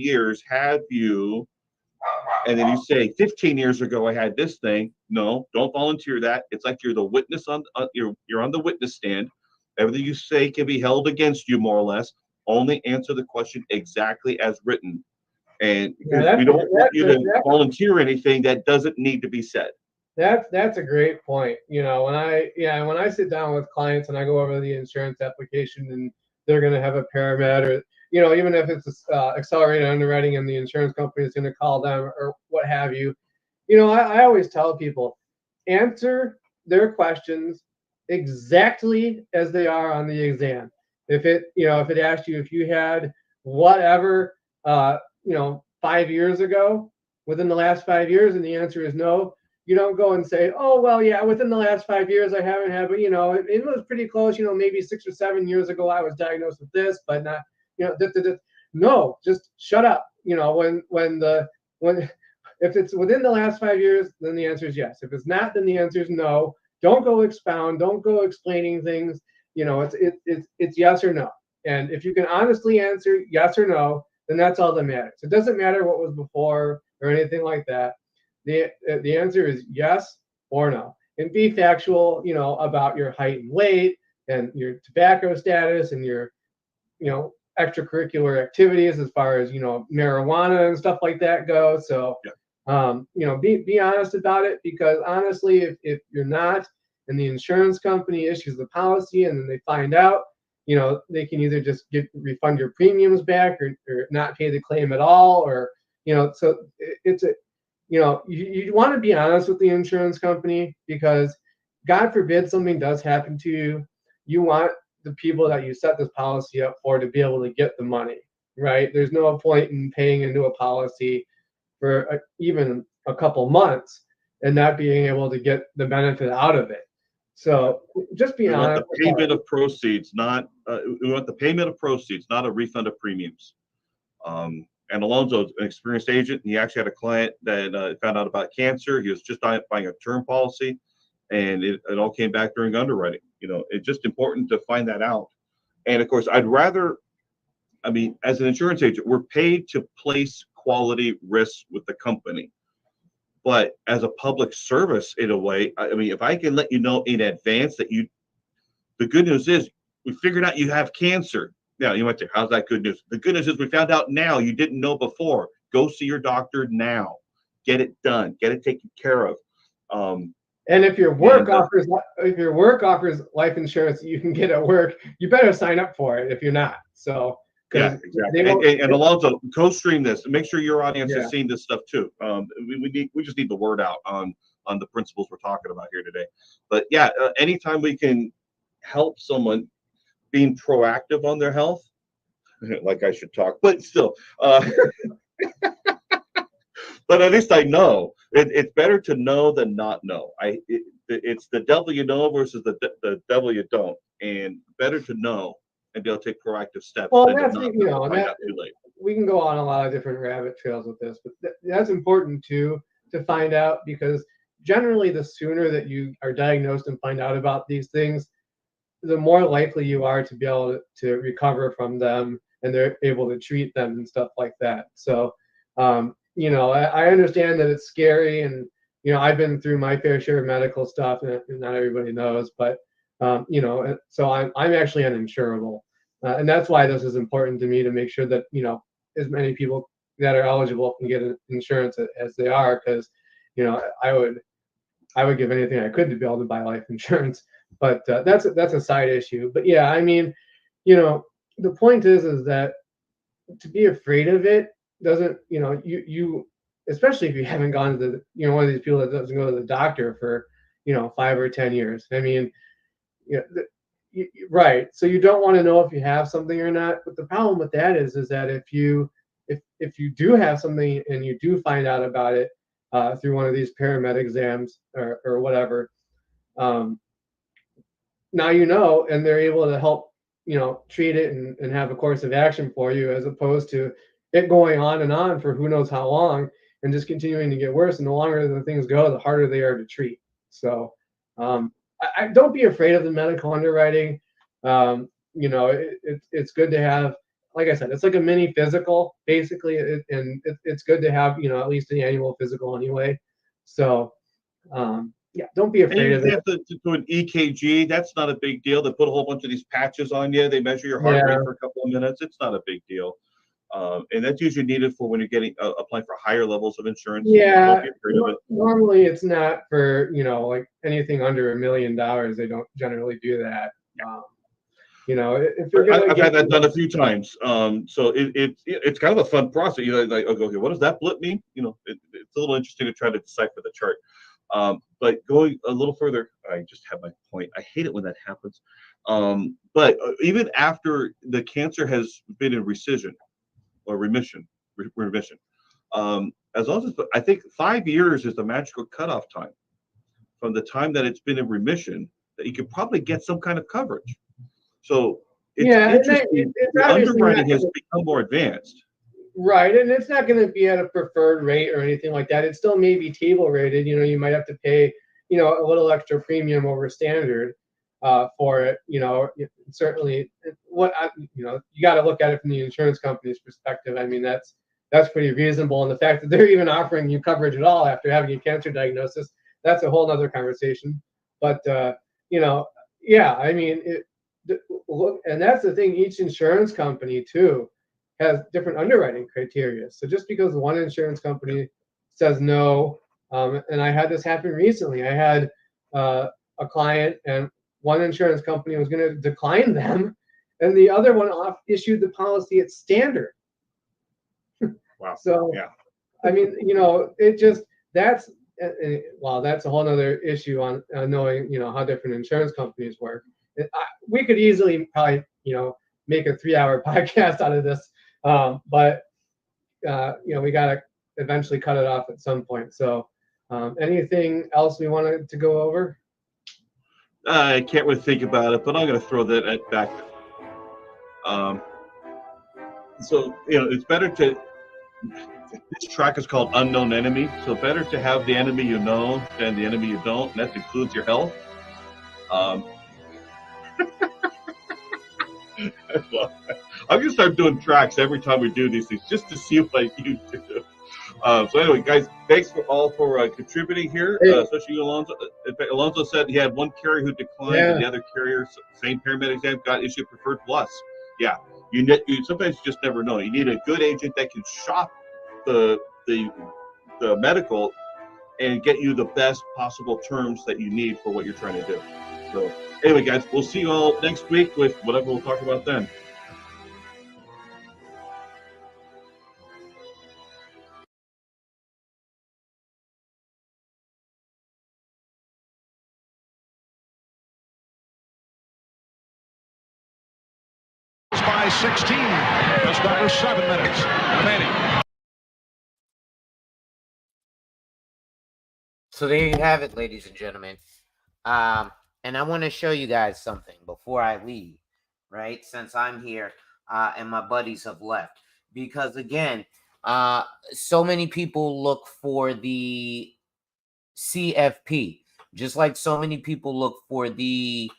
years have you, and then you say 15 years ago I had this thing. No, don't volunteer that. It's like you're the witness on you're on the witness stand. Everything you say can be held against you, more or less. Only answer the question exactly as written, and Yeah, because we don't want you to volunteer anything that doesn't need to be said. That's a great point. When I sit down with clients and I go over the insurance application and they're going to have a paramed, or even if it's accelerated underwriting and the insurance company is going to call them or what have you, I always tell people, answer their questions exactly as they are on the exam. If it asked you if you had whatever 5 years ago, within the last 5 years, and the answer is no, you don't go and say, oh, well, yeah, within the last 5 years I haven't had, but it was pretty close. Maybe 6 or 7 years ago I was diagnosed with this, but not, no, just shut up. When if it's within the last 5 years, then the answer is yes. If it's not, then the answer is no. Don't go expound. Don't go explaining things. It's yes or no. And if you can honestly answer yes or no, then that's all that matters. It doesn't matter what was before or anything like that. The answer is yes or no. And be factual, about your height and weight and your tobacco status and your, extracurricular activities as far as, marijuana and stuff like that go. So, be honest about it, because honestly, if you're not, and the insurance company issues the policy and then they find out, they can either just refund your premiums back or not pay the claim at all, or, so it's you want to be honest with the insurance company, because God forbid something does happen to you. You want the people that you set this policy up for to be able to get the money, right? There's no point in paying into a policy for even a couple months and not being able to get the benefit out of it. So just be honest. The payment of proceeds, not we want the payment of proceeds, not a refund of premiums. And Alonzo's an experienced agent, and he actually had a client that found out about cancer. He was just buying a term policy, and it all came back during underwriting. It's just important to find that out. And of course, as an insurance agent, we're paid to place quality risks with the company. But as a public service, in a way, if I can let you know in advance that the good news is we figured out you have cancer. Now, you might say, how's that good news? The good news is we found out now. You didn't know before. Go see your doctor now. Get it done. Get it taken care of. And if your work offers life insurance that you can get at work, you better sign up for it if you're not. So yeah, exactly. And Alonzo, co-stream this. Make sure your audience has seen this stuff too. We just need the word out on the principles we're talking about here today. But yeah, anytime we can help someone being proactive on their health, like I should talk, but still, but at least I know. It's better to know than not know. It's the devil you know versus the devil you don't, and better to know and be able to take proactive steps. Well, that's find out too late. We can go on a lot of different rabbit trails with this, but that's important too to find out, because generally the sooner that you are diagnosed and find out about these things, the more likely you are to be able to recover from them, and they're able to treat them and stuff like that. So, I understand that it's scary, and I've been through my fair share of medical stuff, and not everybody knows, but so I'm actually uninsurable, and that's why this is important to me, to make sure that as many people that are eligible can get insurance as they are, because I would give anything I could to be able to buy life insurance, but that's a side issue. But yeah, the point is that to be afraid of it doesn't, you especially if you haven't gone to one of these people that doesn't go to the doctor for 5 or 10 years. Right. So you don't want to know if you have something or not. But the problem with that is that if you do have something and you do find out about it through one of these paramed exams or whatever, now and they're able to help treat it and have a course of action for you, as opposed to it going on and on for who knows how long and just continuing to get worse. And the longer the things go, the harder they are to treat. So I don't be afraid of the medical underwriting. It's good to have like I said, it's like a mini physical, basically, and it's good to have, at least an annual physical anyway. So, yeah, don't be And afraid you of it. have to do an EKG. That's not a big deal. They put a whole bunch of these patches on you. They measure your heart rate Yeah. for a couple of minutes. It's not a big deal. And that's usually needed for when you're getting applying for higher levels of insurance. Yeah, Don't be afraid of it. normally it's not for, like anything under $1 million. They don't generally do that. If you're gonna I've get, had that done a few times. So it's kind of a fun process. Like, okay, what does that blip mean? It's a little interesting to try to decipher the chart. But going a little further, I just have my point. I hate it when that happens. But even after the cancer has been in rescission or remission, as long as I think 5 years is the magical cutoff time from the time that it's been in remission that you could probably get some kind of coverage. So it's yeah, and interesting. it's The obviously not underwriting has become more advanced. right, and it's not going to be at a preferred rate or anything like that. It still may be table rated. You might have to pay, a little extra premium over standard for it. Certainly, you got to look at it from the insurance company's perspective. I mean, that's pretty reasonable, and the fact that they're even offering you coverage at all after having a cancer diagnosis, that's a whole other conversation. But yeah, I mean, look, and that's the thing. Each insurance company too has different underwriting criteria. So just because one insurance company says no, and I had this happen recently. I had a client, and one insurance company was going to decline them, and the other one issued the policy at standard. Wow. So, Yeah. I mean, it just that's well, that's a whole other issue on knowing how different insurance companies work. We could easily probably make a 3-hour podcast out of this, but we got to eventually cut it off at some point. So, anything else we wanted to go over? I can't really think about it, but I'm going to throw that back. So it's better to. This track is called Unknown Enemy. So better to have the enemy you know than the enemy you don't, and that includes your health. Well, I'm gonna start doing tracks every time we do these things just to see what you do. So anyway, guys, thanks for contributing here, especially you, Alonzo. In fact, Alonzo said he had one carrier who declined, and the other carrier, same paramedic exam, got issued preferred plus. Yeah, you sometimes you just never know. You need a good agent that can shop the medical and get you the best possible terms that you need for what you're trying to do. So anyway, guys, we'll see you all next week with whatever we'll talk about then. By 16, just under 7 minutes remaining. So there you have it, ladies and gentlemen. And I want to show you guys something before I leave, right? Since I'm here and my buddies have left. Because again, so many people look for the CFP, just like so many people look for the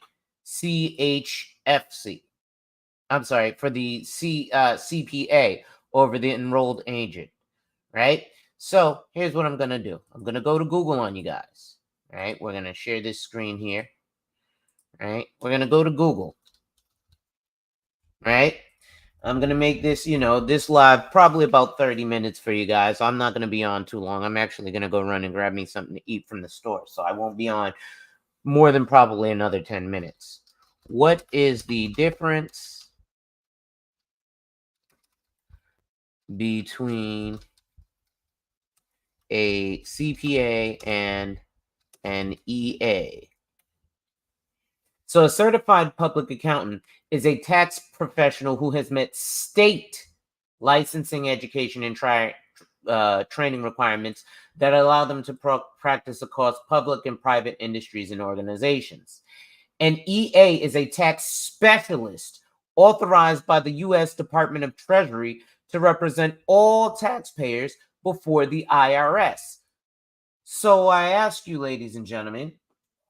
CHFC. I'm sorry, for the CPA over the enrolled agent, right? So here's what I'm going to do. I'm going to go to Google on you guys, right? We're going to share this screen here, right? We're going to go to Google, right? I'm going to make this, this live probably about 30 minutes for you guys. I'm not going to be on too long. I'm actually going to go run and grab me something to eat from the store. So I won't be on more than probably another 10 minutes. What is the difference between a CPA and an EA? So a certified public accountant is a tax professional who has met state licensing, education, and training requirements that allow them to practice across public and private industries and organizations. An EA is a tax specialist authorized by the U.S. Department of Treasury to represent all taxpayers before the IRS. So I ask you, ladies and gentlemen,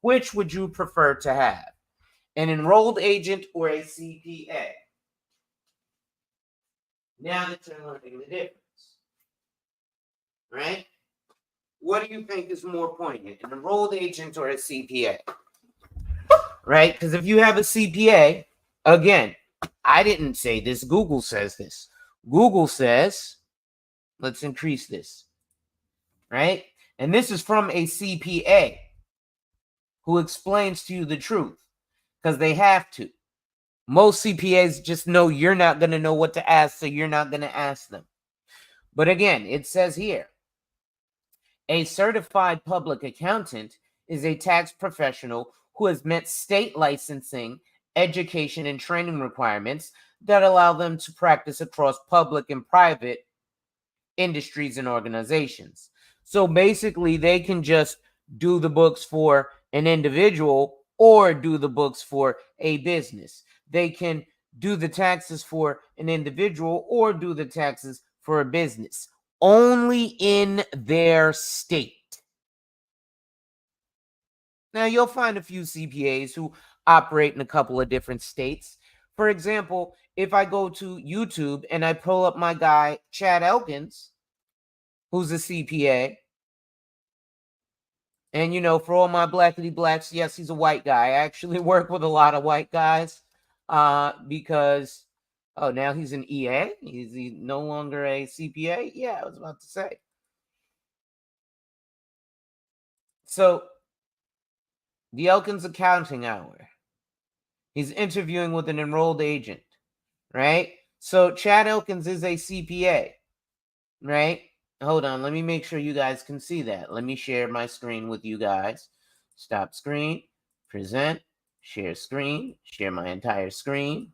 which would you prefer to have? An enrolled agent or a CPA? Now that you're learning the difference, right? What do you think is more poignant, an enrolled agent or a CPA? Right? Because if you have a CPA, again, I didn't say this. Google says this. Google says, let's increase this, right? And this is from a CPA who explains to you the truth because they have to. Most CPAs just know you're not going to know what to ask, so you're not going to ask them. But again, it says here, a certified public accountant is a tax professional who has met state licensing, education, and training requirements that allow them to practice across public and private industries and organizations. So basically, they can just do the books for an individual or do the books for a business. They can do the taxes for an individual or do the taxes for a business, only in their state. Now, you'll find a few CPAs who operate in a couple of different states. For example, if I go to YouTube and I pull up my guy, Chad Elkins, who's a CPA, and, you know, for all my blackity blacks, yes, he's a white guy. I actually work with a lot of white guys because, oh, now he's an EA? Is he no longer a CPA? Yeah, I was about to say. So, the Elkins Accounting Hour. He's interviewing with an enrolled agent, right? So, Chad Elkins is a CPA, right? Hold on, let me make sure you guys can see that. Let me share my screen with you guys. Stop screen, present, share screen, share my entire screen.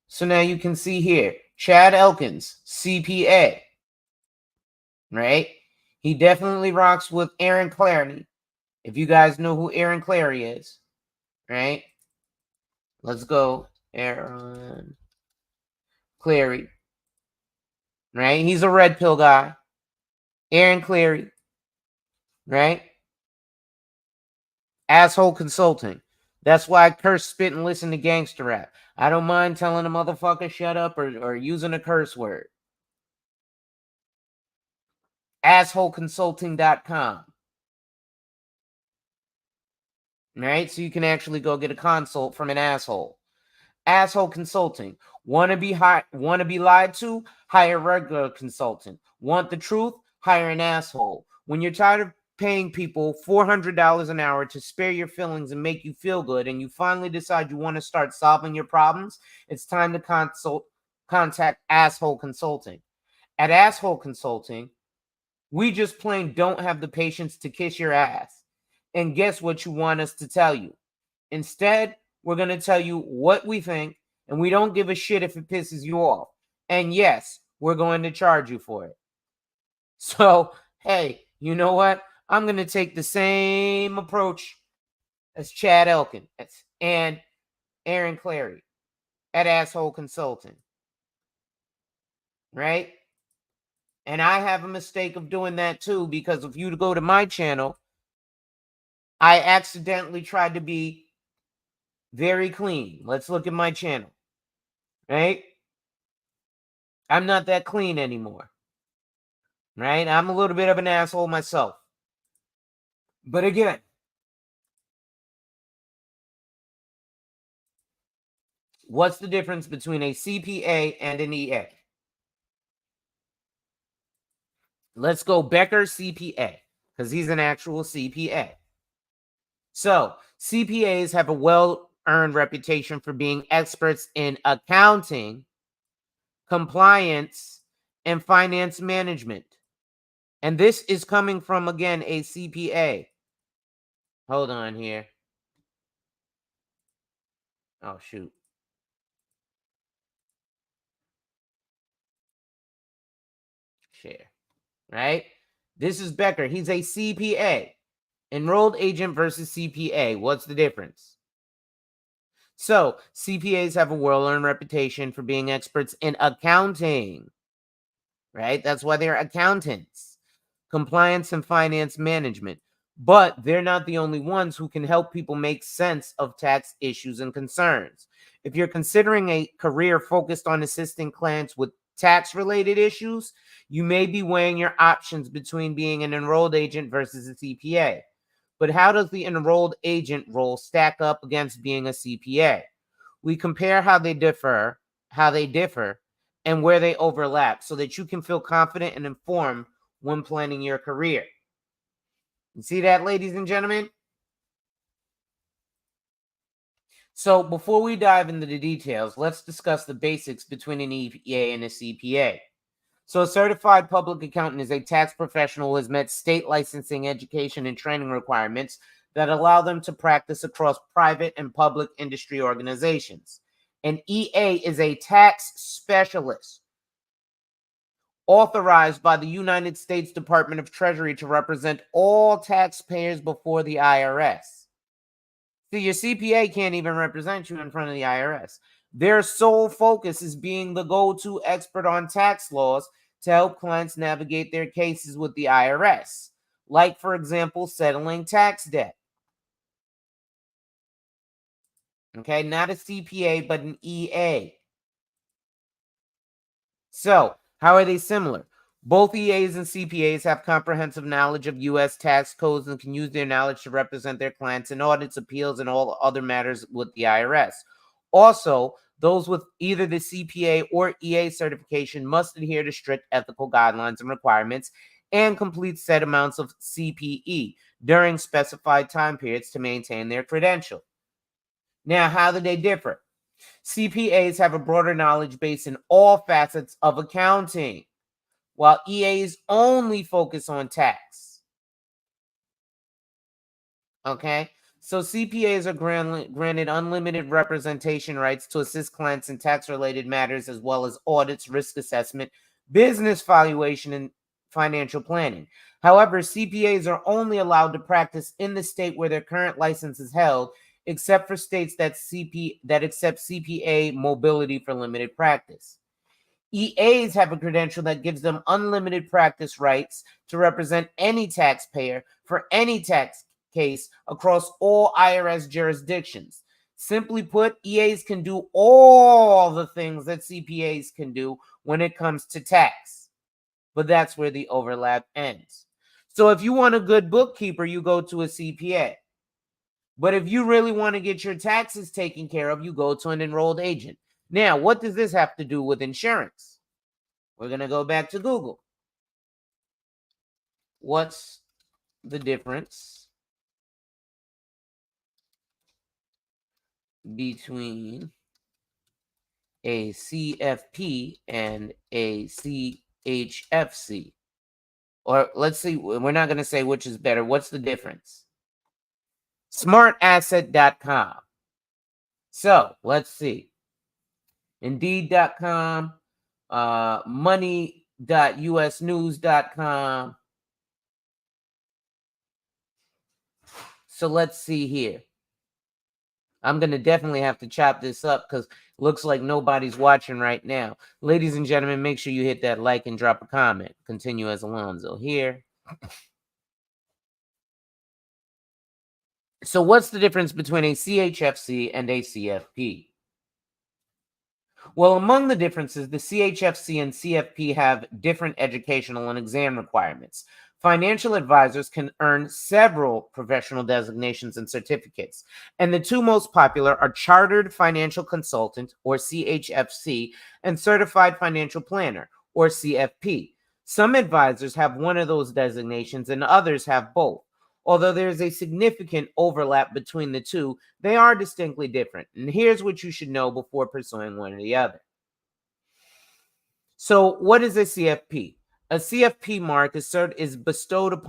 So now you can see here, Chad Elkins, CPA, right? He definitely rocks with Aaron Clarity. If you guys know who Aaron Clary is, right? Let's go, Aaron Clary. Right? He's a red pill guy. Aaron Clary. Right? Asshole Consulting. That's why I curse, spit, and listen to gangster rap. I don't mind telling a motherfucker shut up or using a curse word. AssholeConsulting.com. Right? So you can actually go get a consult from an asshole. Asshole Consulting. Want to be lied to? Hire a regular consultant. Want the truth? Hire an asshole. When you're tired of paying people $400 an hour to spare your feelings and make you feel good, and you finally decide you want to start solving your problems, it's time to contact Asshole Consulting. At Asshole Consulting, we just plain don't have the patience to kiss your ass. And guess what you want us to tell you? Instead, we're going to tell you what we think, and we don't give a shit if it pisses you off. And yes, we're going to charge you for it. So, hey, you know what? I'm going to take the same approach as Chad Elkins and Aaron Clary at Asshole Consulting. Right? And I have a mistake of doing that too, because if you go to my channel, I accidentally tried to be very clean. Let's look at my channel. Right? I'm not that clean anymore. Right? I'm a little bit of an asshole myself. But again, what's the difference between a CPA and an EA? Let's go Becker CPA, because he's an actual CPA. So, CPAs have a well-earned reputation for being experts in accounting, compliance, and finance management. And this is coming from, again, a CPA. Hold on here. Oh, shoot. Share. Right? This is Becker. He's a CPA. Enrolled agent versus CPA. What's the difference? So, CPAs have a well-earned reputation for being experts in accounting. Right? That's why they're accountants. Compliance and finance management. But they're not the only ones who can help people make sense of tax issues and concerns. If you're considering a career focused on assisting clients with tax-related issues, you may be weighing your options between being an enrolled agent versus a CPA. But how does the enrolled agent role stack up against being a CPA? We compare how they differ, and where they overlap so that you can feel confident and informed when planning your career. You see that, ladies and gentlemen? So before we dive into the details, let's discuss the basics between an EPA and a CPA. So a certified public accountant is a tax professional who has met state licensing, education, and training requirements that allow them to practice across private and public industry organizations. An EA is a tax specialist authorized by the United States Department of Treasury to represent all taxpayers before the IRS. See, your CPA can't even represent you in front of the IRS. Their sole focus is being the go-to expert on tax laws to help clients navigate their cases with the IRS, like, for example, settling tax debt. Okay, not a CPA, but an EA. So, how are they similar? Both EAs and CPAs have comprehensive knowledge of U.S. tax codes and can use their knowledge to represent their clients in audits, appeals, and all other matters with the IRS. Also, those with either the CPA or EA certification must adhere to strict ethical guidelines and requirements and complete set amounts of CPE during specified time periods to maintain their credential. Now, how do they differ? CPAs have a broader knowledge base in all facets of accounting, while EAs only focus on tax. Okay? So CPAs are granted unlimited representation rights to assist clients in tax-related matters as well as audits, risk assessment, business valuation, and financial planning. However, CPAs are only allowed to practice in the state where their current license is held, except for states that accept CPA mobility for limited practice. EAs have a credential that gives them unlimited practice rights to represent any taxpayer for any tax case across all IRS jurisdictions. Simply put, EAs can do all the things that CPAs can do when it comes to tax. But that's where the overlap ends. So if you want a good bookkeeper, you go to a CPA. But if you really want to get your taxes taken care of, you go to an enrolled agent. Now, what does this have to do with insurance? We're going to go back to Google. What's the difference between a CFP and a CHFC? Or let's see, we're not going to say which is better. What's the difference? Smartasset.com. So let's see. Indeed.com, money.usnews.com. So let's see here. I'm going to definitely have to chop this up because it looks like nobody's watching right now. Ladies and gentlemen, make sure you hit that like and drop a comment. Continue as Alonzo here. So what's the difference between a CHFC and a CFP? Well, among the differences, the CHFC and CFP have different educational and exam requirements. Financial advisors can earn several professional designations and certificates, and the two most popular are Chartered Financial Consultant, or CHFC, and Certified Financial Planner, or CFP. Some advisors have one of those designations and others have both. Although there is a significant overlap between the two, they are distinctly different. And here's what you should know before pursuing one or the other. So, what is a CFP? A CFP mark is bestowed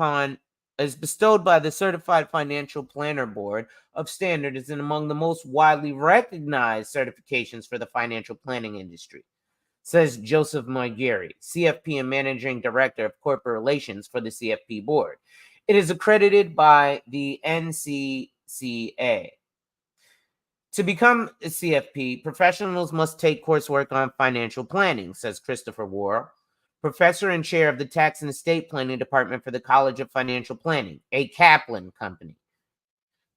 by the Certified Financial Planner Board of Standards and among the most widely recognized certifications for the financial planning industry, says Joseph Margeri, CFP and Managing Director of Corporate Relations for the CFP Board. It is accredited by the NCCA. To become a CFP, professionals must take coursework on financial planning, says Christopher Worrell, professor and chair of the Tax and Estate Planning Department for the College of Financial Planning, a Kaplan company.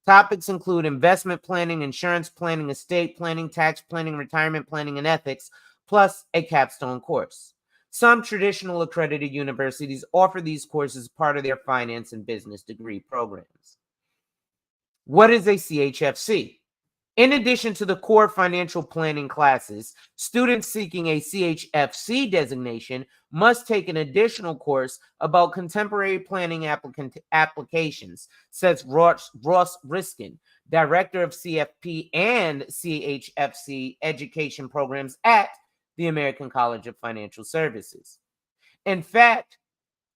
Topics include investment planning, insurance planning, estate planning, tax planning, retirement planning, and ethics, plus a capstone course. Some traditional accredited universities offer these courses as part of their finance and business degree programs. What is a CHFC? In addition to the core financial planning classes, students seeking a CHFC designation must take an additional course about contemporary planning applications, says Ross Riskin, director of CFP and CHFC education programs at the American College of Financial Services. In fact,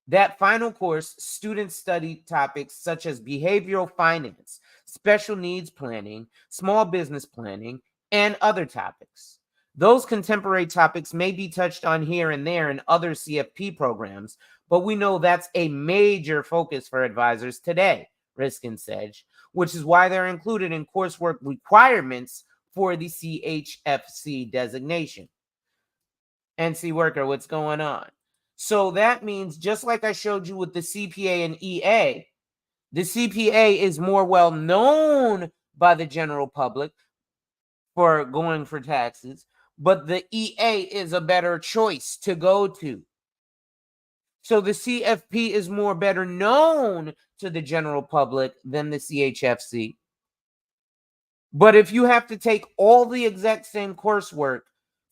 that final course, students study topics such as behavioral finance, special needs planning, small business planning, and other topics. Those contemporary topics may be touched on here and there in other CFP programs, but we know that's a major focus for advisors today, Riskin said, which is why they're included in coursework requirements for the CHFC designation. NC Worker, what's going on? So that means, just like I showed you with the CPA and EA, the CPA is more well known by the general public for going for taxes, but the EA is a better choice to go to. So the CFP is more better known to the general public than the CHFC. But if you have to take all the exact same coursework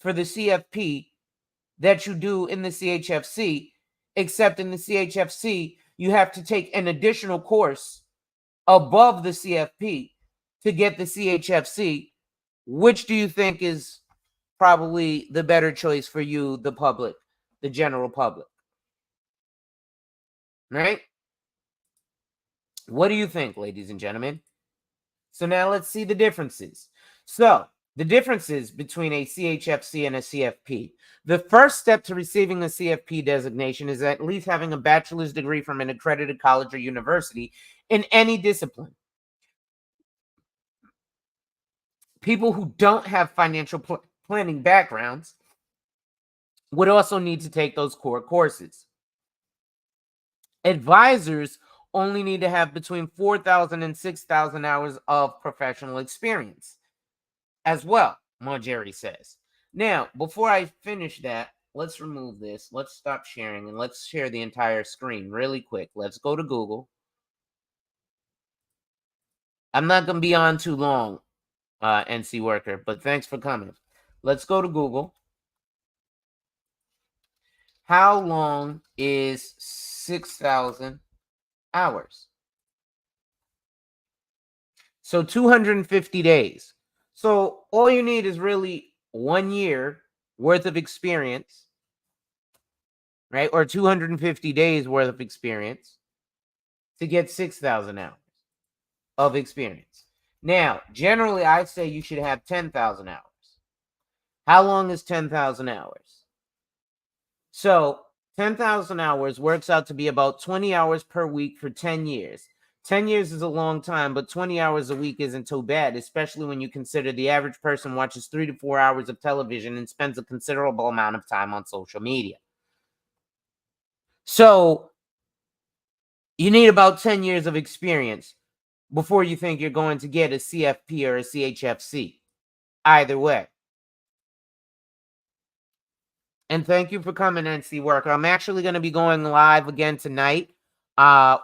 for the CFP that you do in the CHFC, except in the CHFC, you have to take an additional course above the CFP to get the CHFC. Which do you think is probably the better choice for you, the public, the general public? Right? What do you think, ladies and gentlemen? So now let's see the differences. So the differences between a CHFC and a CFP. The first step to receiving a CFP designation is at least having a bachelor's degree from an accredited college or university in any discipline. People who don't have financial planning backgrounds would also need to take those core courses. Advisors only need to have between 4,000 and 6,000 hours of professional experience as well, Margeri says. Now, before I finish that, let's remove this. Let's stop sharing and let's share the entire screen really quick. Let's go to Google. I'm not going to be on too long, NC Worker, but thanks for coming. Let's go to Google. How long is 6,000 hours? So 250 days. So all you need is really 1 year worth of experience, right? Or 250 days worth of experience to get 6,000 hours of experience. Now, generally, I say you should have 10,000 hours. How long is 10,000 hours? So 10,000 hours works out to be about 20 hours per week for 10 years. 10 years is a long time, but 20 hours a week isn't too bad, especially when you consider the average person watches 3 to 4 hours of television and spends a considerable amount of time on social media. So you need about 10 years of experience before you think you're going to get a CFP or a CHFC. Either way. And thank you for coming, NC Worker. I'm actually going to be going live again tonight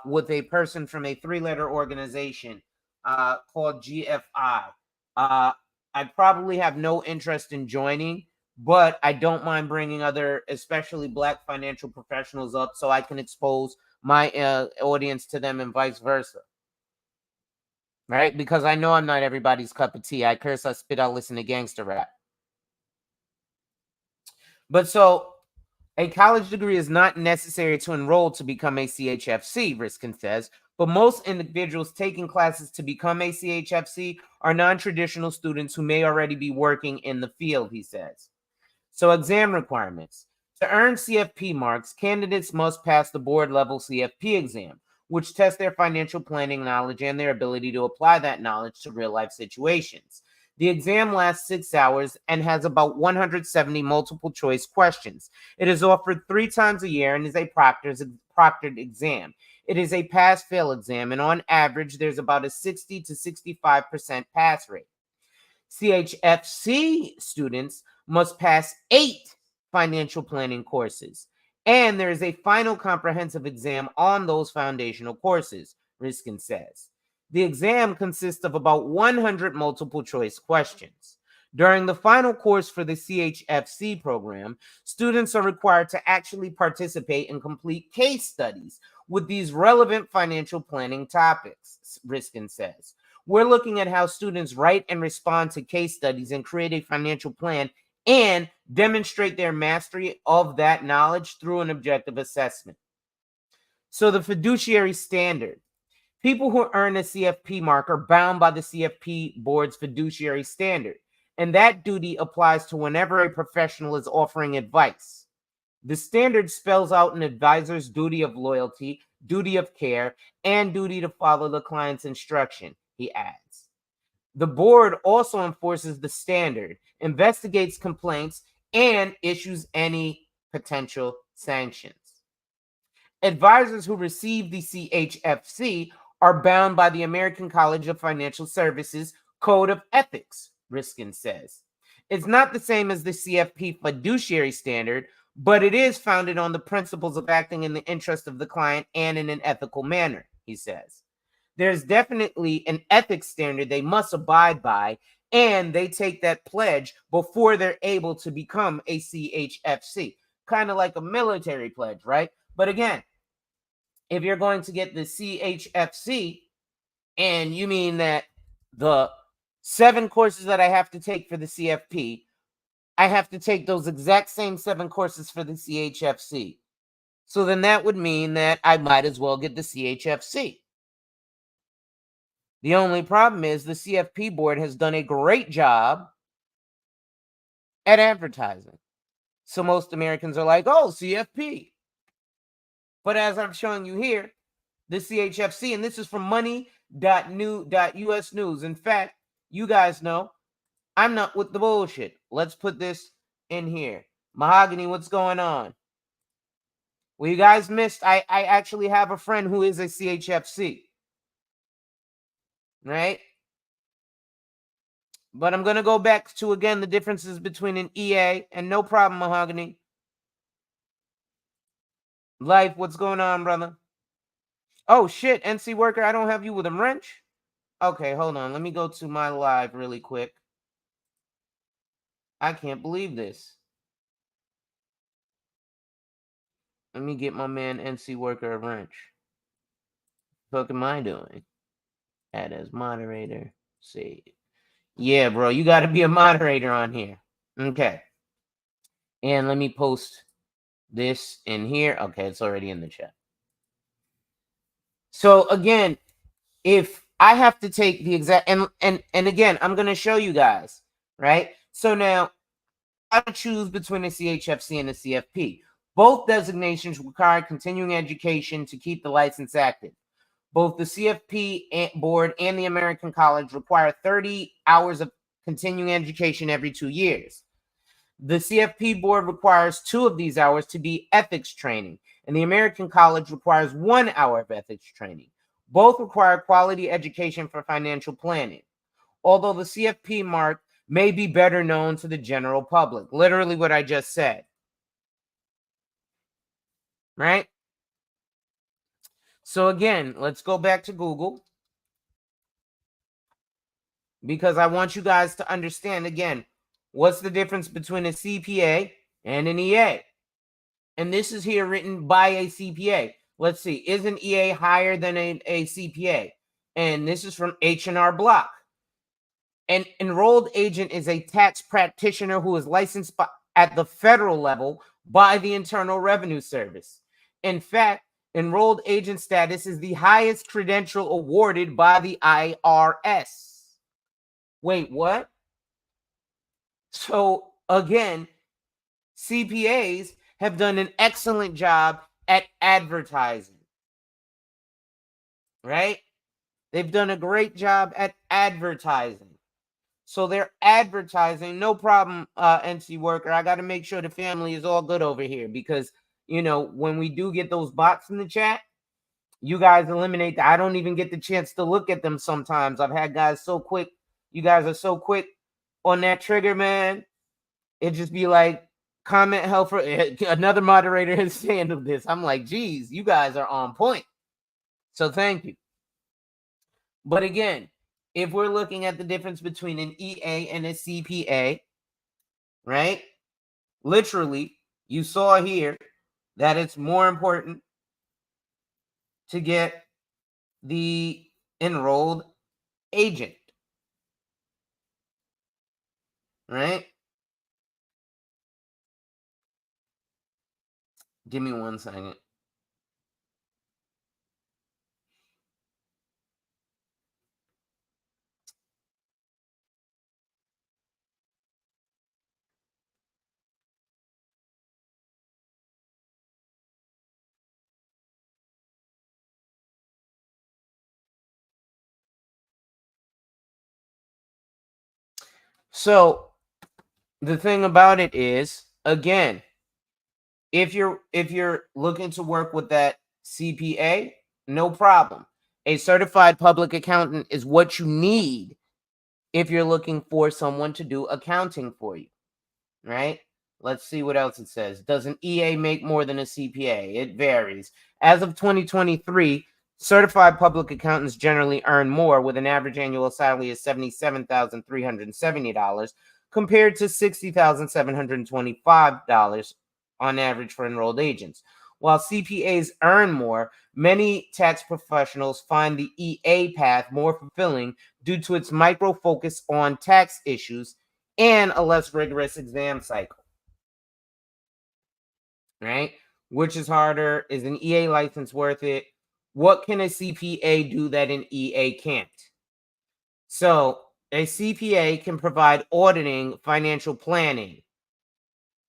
with a person from a 3-letter organization called GFI. I probably have no interest in joining, but I don't mind bringing other, especially Black financial professionals up so I can expose my audience to them and vice versa. Right? Because I know I'm not everybody's cup of tea. I curse, I spit, I listen to gangster rap. But so a college degree is not necessary to enroll to become a CHFC, Riskin says, but most individuals taking classes to become a CHFC are non-traditional students who may already be working in the field, he says. So exam requirements. To earn CFP marks, candidates must pass the board-level CFP exam, which tests their financial planning knowledge and their ability to apply that knowledge to real-life situations. The exam lasts 6 hours and has about 170 multiple choice questions. It is offered 3 times a year and is a proctored exam. It is a pass-fail exam, and on average, there's about a 60 to 65% pass rate. CHFC students must pass 8 financial planning courses, and there is a final comprehensive exam on those foundational courses, Riskin says. The exam consists of about 100 multiple choice questions. During the final course for the CHFC program, students are required to actually participate and complete case studies with these relevant financial planning topics, Riskin says. We're looking at how students write and respond to case studies and create a financial plan and demonstrate their mastery of that knowledge through an objective assessment. So the fiduciary standard. People who earn a CFP mark are bound by the CFP board's fiduciary standard, and that duty applies to whenever a professional is offering advice. The standard spells out an advisor's duty of loyalty, duty of care, and duty to follow the client's instruction, he adds. The board also enforces the standard, investigates complaints, and issues any potential sanctions. Advisors who receive the CHFC are bound by the American College of Financial Services Code of Ethics, Riskin says. It's not the same as the CFP fiduciary standard, but it is founded on the principles of acting in the interest of the client and in an ethical manner, he says. There's definitely an ethics standard they must abide by, and they take that pledge before they're able to become a CHFC. Kind of like a military pledge, right? But again, if you're going to get the CHFC, and you mean that the 7 courses that I have to take for the CFP, I have to take those exact same 7 courses for the CHFC. So then that would mean that I might as well get the CHFC. The only problem is the CFP board has done a great job at advertising. So most Americans are like, oh, CFP. But as I'm showing you here, the CHFC, and this is from money.new.us news. In fact, you guys know I'm not with the bullshit. Let's put this in here. Mahogany, what's going on? Well, you guys missed. I actually have a friend who is a CHFC. Right? But I'm going to go back to, again, the differences between an EA and no problem, Mahogany. Life, what's going on, brother? Oh, shit, NC Worker, I don't have you with a wrench? Okay, hold on. Let me go to my live really quick. I can't believe this. Let me get my man NC Worker a wrench. What am I doing? Add as moderator. Save. Yeah, bro, you got to be a moderator on here. Okay. And let me post this in here. Okay, it's already in the chat. So again, if I have to take the exact and again, I'm going to show you guys, right? So now I choose between the CHFC and the CFP. Both designations require continuing education to keep the license active. Both the CFP board and the American College require 30 hours of continuing education every 2 years. The CFP board requires 2 of these hours to be ethics training, and the American College requires 1 hour of ethics training. Both require quality education for financial planning, although the CFP mark may be better known to the general public. Literally what I just said. Right? So again, let's go back to Google, because I want you guys to understand, again, what's the difference between a CPA and an EA. And this is here written by a CPA. Let's see, is an EA higher than a CPA? And this is from H&R Block. An enrolled agent is a tax practitioner who is licensed at the federal level by the Internal Revenue Service. In fact, enrolled agent status is the highest credential awarded by the IRS. Wait, what? So again, CPAs have done an excellent job at advertising, right? They've done a great job at advertising. So they're advertising, no problem, NC worker. I got to make sure the family is all good over here because, when we do get those bots in the chat, you guys eliminate that. I don't even get the chance to look at them sometimes. I've had guys so quick. You guys are so quick on that trigger, man. It just be like, comment help for another moderator has handled this. I'm like, geez, you guys are on point. So thank you. But again, if we're looking at the difference between an EA and a CPA, right? Literally, you saw here that it's more important to get the enrolled agent, right? Give me 1 second. So the thing about it is, again, if you're looking to work with that CPA, no problem. A certified public accountant is what you need if you're looking for someone to do accounting for you, right? Let's see what else it says. Does an EA make more than a CPA? It varies. As of 2023, certified public accountants generally earn more, with an average annual salary of $77,370 compared to $60,725 on average for enrolled agents. While CPAs earn more, many tax professionals find the EA path more fulfilling due to its micro focus on tax issues and a less rigorous exam cycle. Right? Which is harder? Is an EA license worth it? What can a CPA do that an EA can't? So a CPA can provide auditing, financial planning,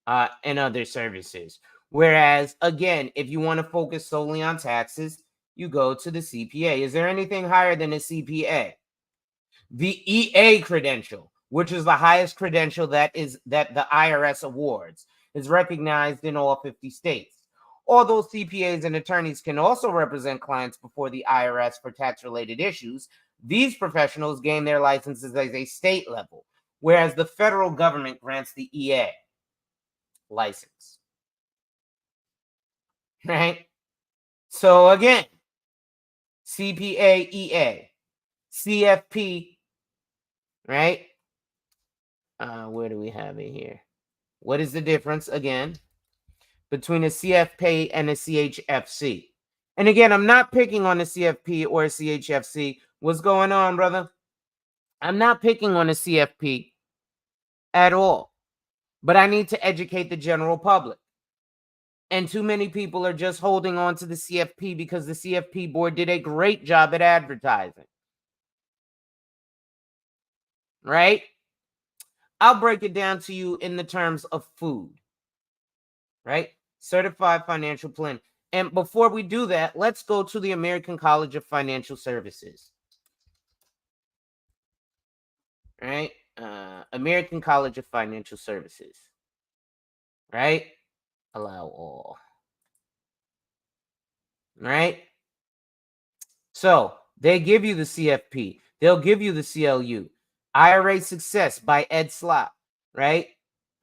and other services. Whereas, again, if you want to focus solely on taxes, you go to the CPA. Is there anything higher than a CPA? The EA credential, which is the highest credential that the IRS awards, is recognized in all 50 states. Although CPAs and attorneys can also represent clients before the IRS for tax-related issues, these professionals gain their licenses at a state level, whereas the federal government grants the EA license. Right? So again, CPA, EA, CFP, right? Where do we have it here? What is the difference, again, between a CFP and a CHFC? And again, I'm not picking on a CFP or a CHFC. What's going on, brother? I'm not picking on a CFP at all. But I need to educate the general public. And too many people are just holding on to the CFP because the CFP board did a great job at advertising. Right? I'll break it down to you in the terms of food. Right? Certified financial plan. And before we do that, let's go to the American College of Financial Services. Right? American College of Financial Services. Right? Allow all. Right? So they give you the CFP. They'll give you the CLU. IRA Success by Ed Slop. Right?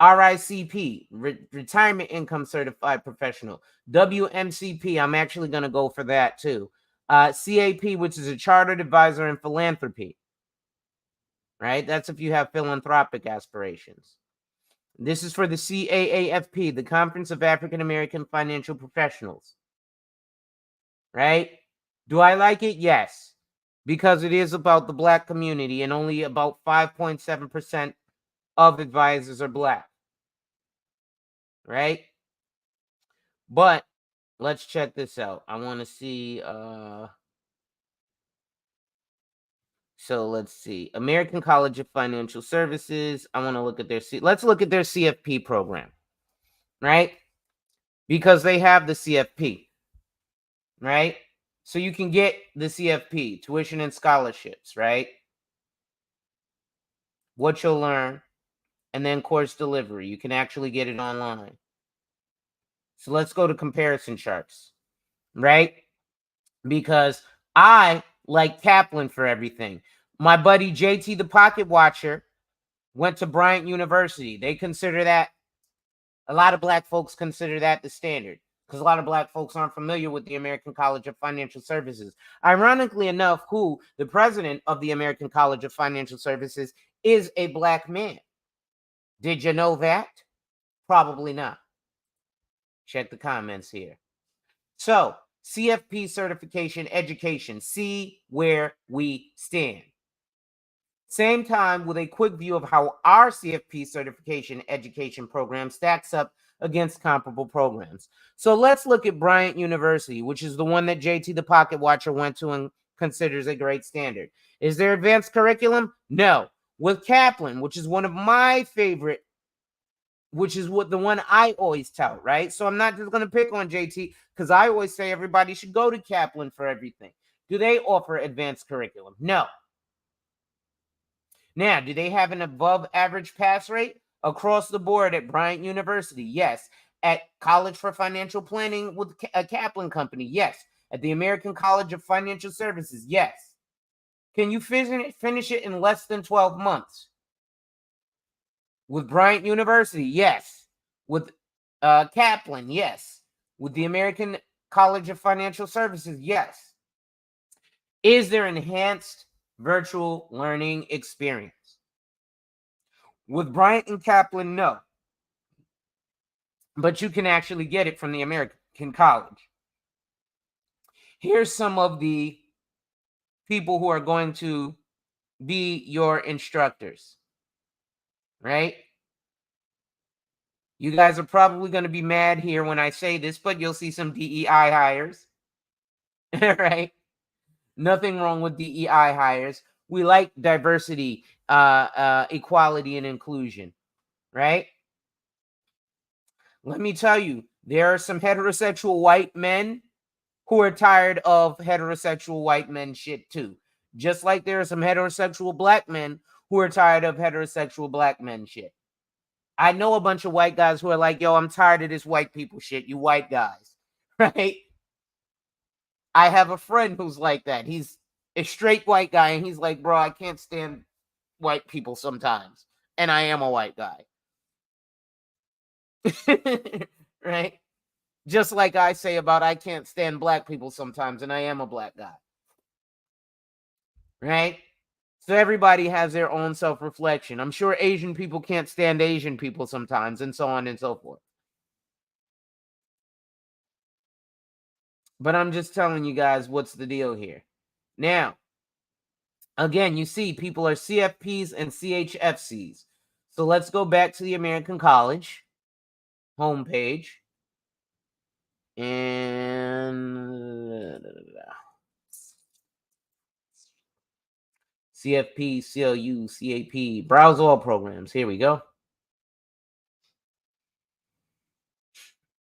RICP, Retirement Income Certified Professional. WMCP, I'm actually going to go for that too. CAP, which is a Chartered Advisor in Philanthropy. Right? That's if you have philanthropic aspirations. This is for the CAAFP, the Conference of African American Financial Professionals. Right? Do I like it? Yes. Because it is about the Black community, and only about 5.7% of advisors are Black. Right? But let's check this out. I want to see. So let's see. American College of Financial Services. I want to look at their let's look at their CFP program. Right? Because they have the CFP. Right? So you can get the CFP, tuition and scholarships, right? what you'll learn, and then course delivery. You can actually get it online. So let's go to comparison charts, right? Because I like Kaplan for everything. My buddy JT the Pocket Watcher went to Bryant University. They consider that, a lot of black folks consider that the standard, because a lot of black folks aren't familiar with the American College of Financial Services. Ironically enough, who the president of the American College of Financial Services is a black man. Did you know that? Probably not. Check the comments here. So, CFP certification education, see where we stand. Same time with a quick view of how our CFP certification education program stacks up against comparable programs. So let's look at Bryant University, which is the one that JT the Pocket Watcher went to and considers a great standard. Is there advanced curriculum? No. With Kaplan, which is one of my favorite, which is what the one I always tout, right? So I'm not just going to pick on JT, because I always say everybody should go to Kaplan for everything. Do they offer advanced curriculum? No. Now, do they have an above average pass rate across the board at Bryant University? Yes. At College for Financial Planning with a Kaplan company? Yes. At the American College of Financial Services? Yes. Can you finish it in less than 12 months? With Bryant University? Yes. With Kaplan? Yes. With the American College of Financial Services? Yes. Is there enhanced virtual learning experience? With Bryant and Kaplan, no. But you can actually get it from the American College. Here's some of the people who are going to be your instructors, right? You guys are probably going to be mad here when I say this, but you'll see some DEI hires, right? Nothing wrong with DEI hires. We like diversity, equality, and inclusion, right? Let me tell you, there are some heterosexual white men who are tired of heterosexual white men shit too. Just like there are some heterosexual black men who are tired of heterosexual black men shit. I know a bunch of white guys who are like, yo, I'm tired of this white people shit, you white guys, right? I have a friend who's like that. He's a straight white guy, and he's like, bro, I can't stand white people sometimes. And I am a white guy. Right? Just like I say about I can't stand black people sometimes, and I am a black guy. Right? So everybody has their own self-reflection. I'm sure Asian people can't stand Asian people sometimes, and so on and so forth. But I'm just telling you guys what's the deal here. Now, again, you see people are CFPs and CHFCs. So let's go back to the American College homepage. And CFP, CLU, CAP, browse all programs. Here we go.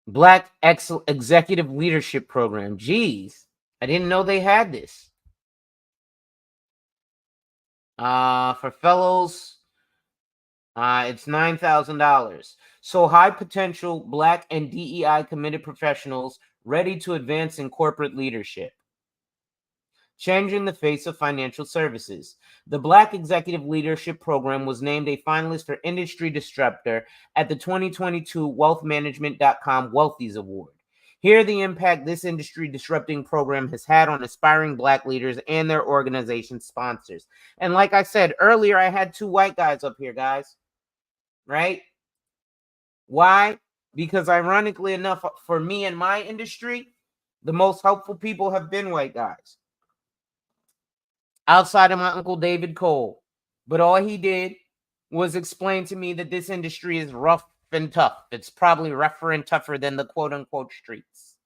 Black Executive Leadership Program. Geez, I didn't know they had this. For fellows, it's $9,000. So high potential Black and DEI committed professionals ready to advance in corporate leadership. Changing the face of financial services. The Black Executive Leadership Program was named a finalist for Industry Disruptor at the 2022 WealthManagement.com Wealthies Award. Here, the impact this industry disrupting program has had on aspiring Black leaders and their organization sponsors. And like I said earlier, I had two white guys up here, guys. Right? Why? Because ironically enough, for me and my industry, the most helpful people have been white guys. Outside of my Uncle David Cole. But all he did was explain to me that this industry is rough and tough. It's probably rougher and tougher than the quote-unquote streets.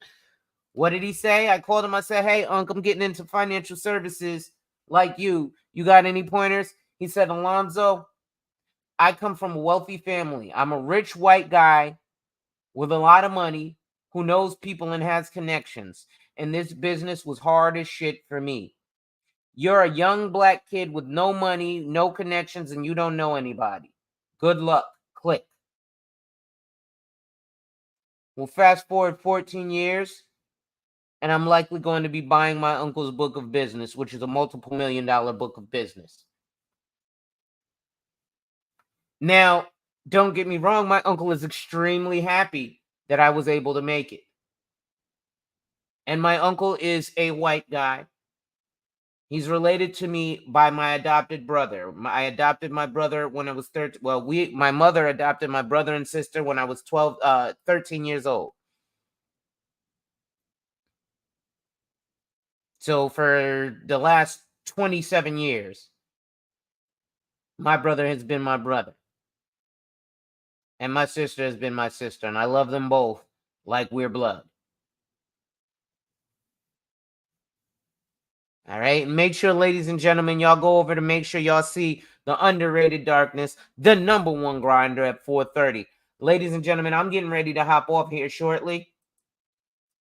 What did he say? I called him. I said, hey, Uncle, I'm getting into financial services like you. You got any pointers? He said, Alonzo, I come from a wealthy family. I'm a rich white guy with a lot of money who knows people and has connections. And this business was hard as shit for me. You're a young black kid with no money, no connections, and you don't know anybody. Good luck. Click. We'll fast forward 14 years, and I'm likely going to be buying my uncle's book of business, which is a multiple $1,000,000 book of business. Now, don't get me wrong, my uncle is extremely happy that I was able to make it. And my uncle is a white guy. He's related to me by my adopted brother. I adopted my brother when I was 13. Well, my mother adopted my brother and sister when I was 13 years old. So for the last 27 years, my brother has been my brother. And my sister has been my sister. And I love them both like we're blood. All right. Make sure, ladies and gentlemen, y'all go over to make sure y'all see the underrated darkness, the #1 grinder at 4:30. Ladies and gentlemen, I'm getting ready to hop off here shortly.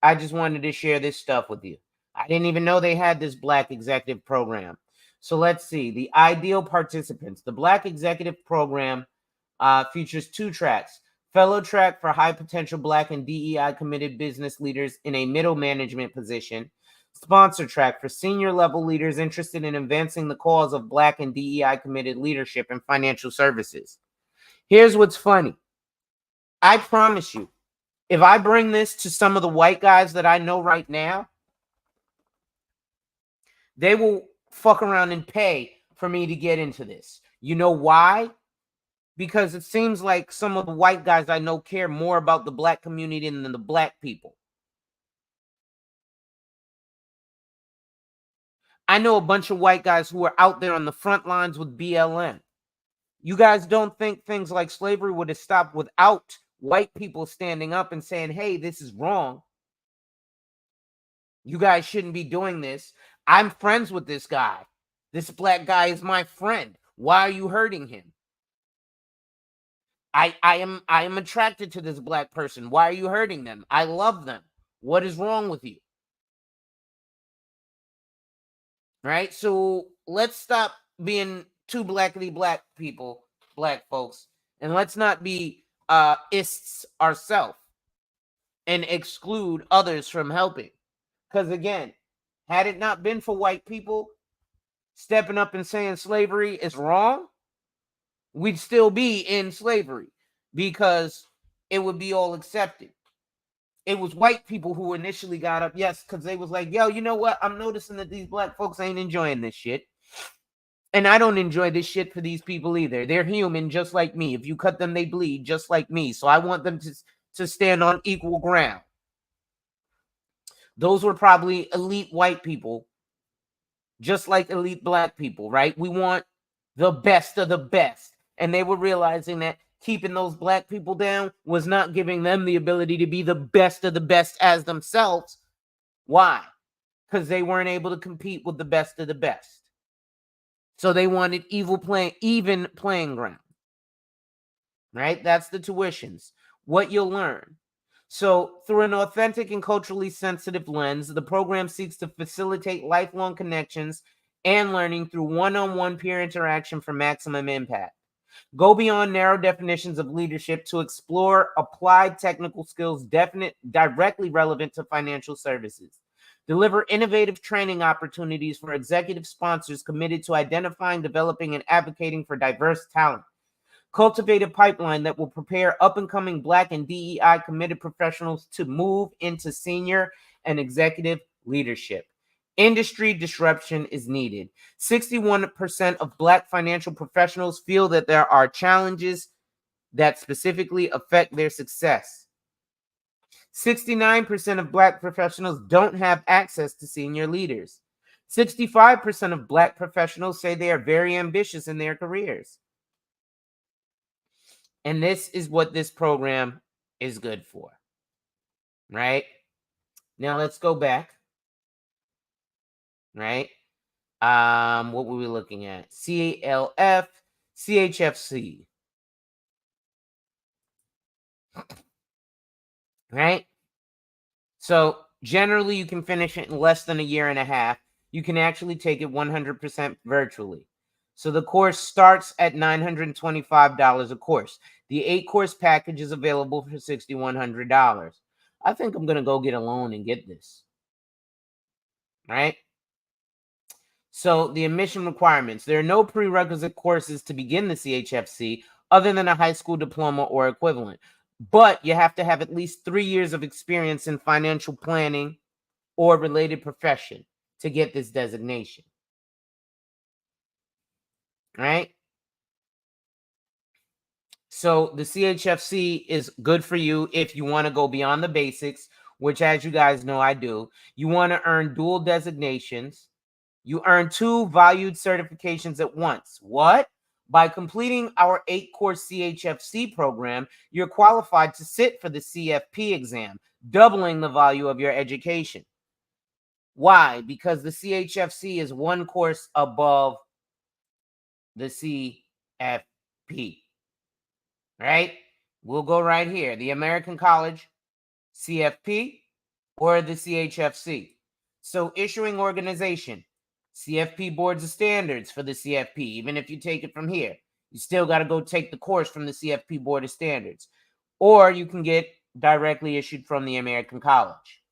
I just wanted to share this stuff with you. I didn't even know they had this Black Executive Program. So let's see. The ideal participants. The Black Executive Program features 2 tracks. Fellow track for high potential Black and DEI committed business leaders in a middle management position. Sponsor track for senior level leaders interested in advancing the cause of Black and DEI committed leadership in financial services. Here's what's funny. I promise you, if I bring this to some of the white guys that I know right now, they will fuck around and pay for me to get into this. You know why? Because it seems like some of the white guys I know care more about the Black community than the Black people. I know a bunch of white guys who are out there on the front lines with BLM. You guys don't think things like slavery would have stopped without white people standing up and saying, hey, this is wrong. You guys shouldn't be doing this. I'm friends with this guy. This Black guy is my friend. Why are you hurting him? I am attracted to this Black person. Why are you hurting them? I love them. What is wrong with you? Right? So let's stop being too blackity black people, Black folks, and let's not be ists ourselves and exclude others from helping. Because again, had it not been for white people stepping up and saying slavery is wrong, we'd still be in slavery because it would be all accepted. It was white people who initially got up, yes, because they was like, yo, you know what? I'm noticing that these Black folks ain't enjoying this shit. And I don't enjoy this shit for these people either. They're human just like me. If you cut them, they bleed just like me. So I want them to stand on equal ground. Those were probably elite white people, just like elite Black people, right? We want the best of the best. And they were realizing that keeping those Black people down was not giving them the ability to be the best of the best as themselves. Why? Because they weren't able to compete with the best of the best. So they wanted even playing ground. Right? That's the tuitions. What you'll learn. So through an authentic and culturally sensitive lens, the program seeks to facilitate lifelong connections and learning through one-on-one peer interaction for maximum impact. Go beyond narrow definitions of leadership to explore applied technical skills directly relevant to financial services. Deliver innovative training opportunities for executive sponsors committed to identifying, developing, and advocating for diverse talent. Cultivate a pipeline that will prepare up-and-coming Black and DEI committed professionals to move into senior and executive leadership. Industry disruption is needed. 61% of Black financial professionals feel that there are challenges that specifically affect their success. 69% of Black professionals don't have access to senior leaders. 65% of Black professionals say they are very ambitious in their careers. And this is what this program is good for. Right? Now let's go back. Right? What were we looking at? CALF, CHFC. Right? So generally you can finish it in less than a year and a half. you can actually take it 100% virtually. So the course starts at $925 a course. The 8-course package is available for $6,100. I think I'm going to go get a loan and get this. All right? So the admission requirements. There are no prerequisite courses to begin the CHFC other than a high school diploma or equivalent. But you have to have at least 3 years of experience in financial planning or related profession to get this designation. All right? So the CHFC is good for you if you want to go beyond the basics, which, as you guys know, I do. You want to earn dual designations. You earn 2 valued certifications at once. What? By completing our 8-course CHFC program, you're qualified to sit for the CFP exam, doubling the value of your education. Why? Because the CHFC is 1 course above the CFP. Right? We'll go right here. The American College CFP or the CHFC. So issuing organization, CFP boards of standards for the CFP. Even if you take it from here, you still got to go take the course from the CFP board of standards. Or you can get directly issued from the American College.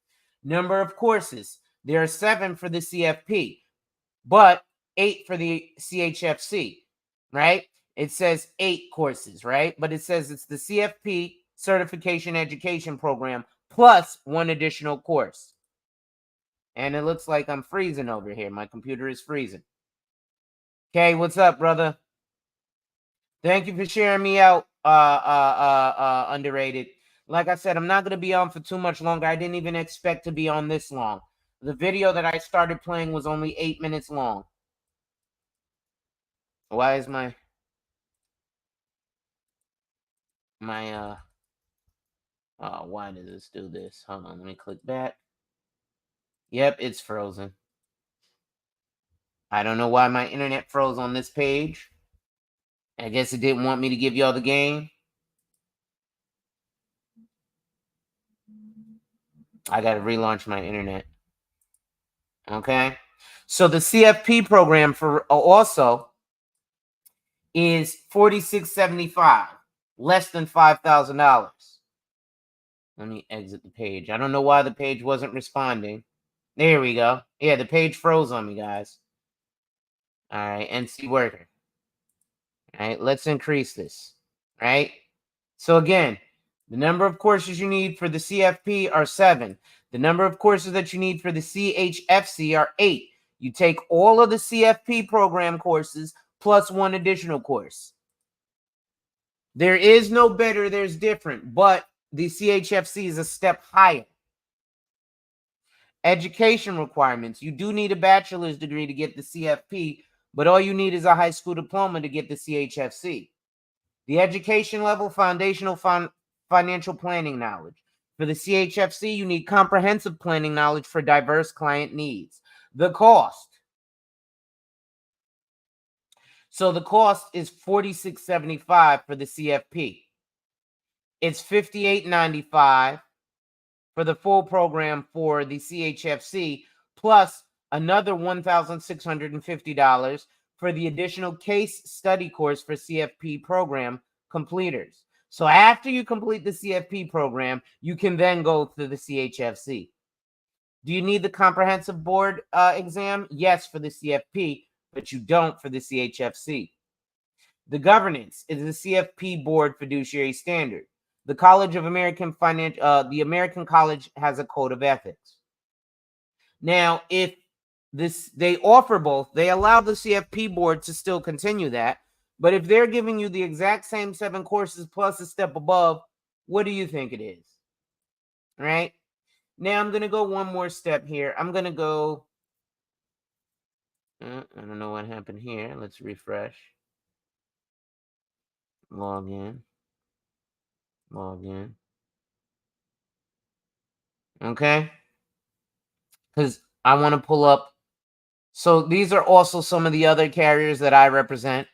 Number of courses. There are 7 for the CFP, but 8 for the CHFC, right? It says 8 courses, right? But it says it's the CFP Certification Education Program plus 1 additional course. And it looks like I'm freezing over here. My computer is freezing. Okay, what's up, brother? Thank you for sharing me out, underrated. Like I said, I'm not going to be on for too much longer. I didn't even expect to be on this long. The video that I started playing was only 8 minutes long. Why is why does this do this? Hold on, let me click back. Yep, it's frozen. I don't know why my internet froze on this page. I guess it didn't want me to give y'all the game. I got to relaunch my internet. Okay. So the CFP program for also is $46.75, less than $5,000. Let me exit the page. I don't know why the page wasn't responding. There we go. Yeah, the page froze on me, guys. All right, NC worker. All right, let's increase this. All right. So again, the number of courses you need for the CFP are 7. The number of courses that you need for the CHFC are 8. You take all of the CFP program courses plus 1 additional course. There is no better, there's different, but the CHFC is a step higher. Education requirements. You do need a bachelor's degree to get the CFP, but all you need is a high school diploma to get the CHFC. The education level, foundational financial planning knowledge. For the CHFC, you need comprehensive planning knowledge for diverse client needs. The cost. So the cost is $46.75 for the CFP. It's $58.95 for the full program for the CHFC, plus another $1,650 for the additional case study course for CFP program completers. So after you complete the CFP program, you can then go to the CHFC. Do you need the comprehensive board exam? Yes, for the CFP, but you don't for the CHFC. The governance is the CFP board fiduciary standard. The College of American the American College has a code of ethics. Now, if they offer both, they allow the CFP board to still continue that. But if they're giving you the exact same 7 courses plus a step above, what do you think it is? All right. Now I'm going to go one more step here. I'm going to go. I don't know what happened here. Let's refresh. Log in. Okay. Because I want to pull up. So these are also some of the other carriers that I represent.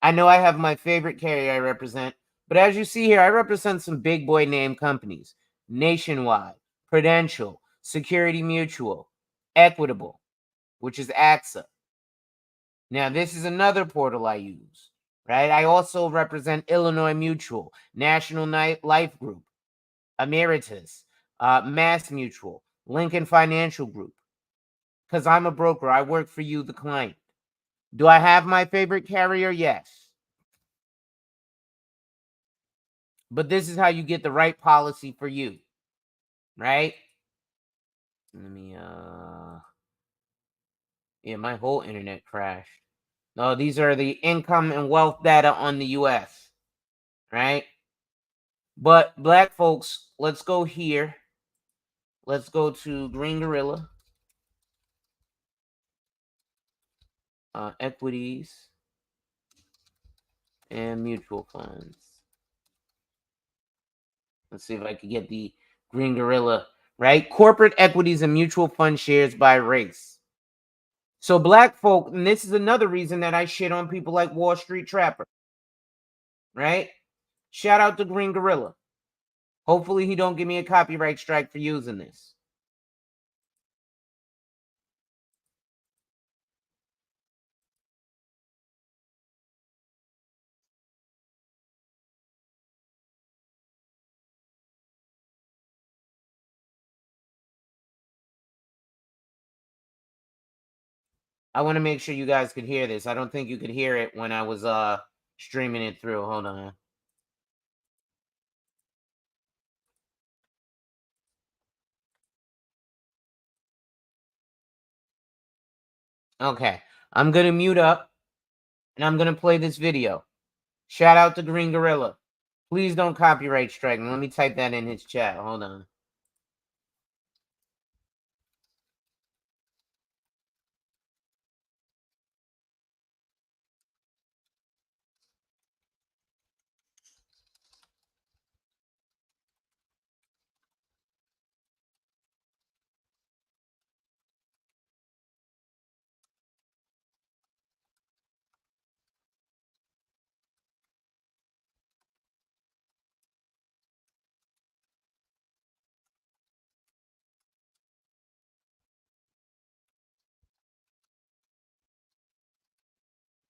I know I have my favorite carrier I represent, but as you see here, I represent some big boy name companies: Nationwide, Prudential, Security Mutual, Equitable, which is AXA. Now, this is another portal I use, right? I also represent Illinois Mutual, National Life Group, Emeritus, Mass Mutual, Lincoln Financial Group. Because I'm a broker. I work for you, the client. Do I have my favorite carrier? Yes. But this is how you get the right policy for you, right? Let me, yeah, my whole internet crashed. No, these are the income and wealth data on the U.S., right? But black folks, let's go here. Let's go to Green Gorilla. Equities and mutual funds. Let's see if I can get the Green Gorilla, right? Corporate equities and mutual fund shares by race. So black folk, and this is another reason that I shit on people like Wall Street Trapper, right? Shout out to Green Gorilla. Hopefully he don't give me a copyright strike for using this. I want to make sure you guys could hear this. I don't think you could hear it when I was streaming it through. Hold on. Okay. I'm going to mute up and I'm going to play this video. Shout out to Green Gorilla. Please don't copyright strike me. Let me type that in his chat. Hold on.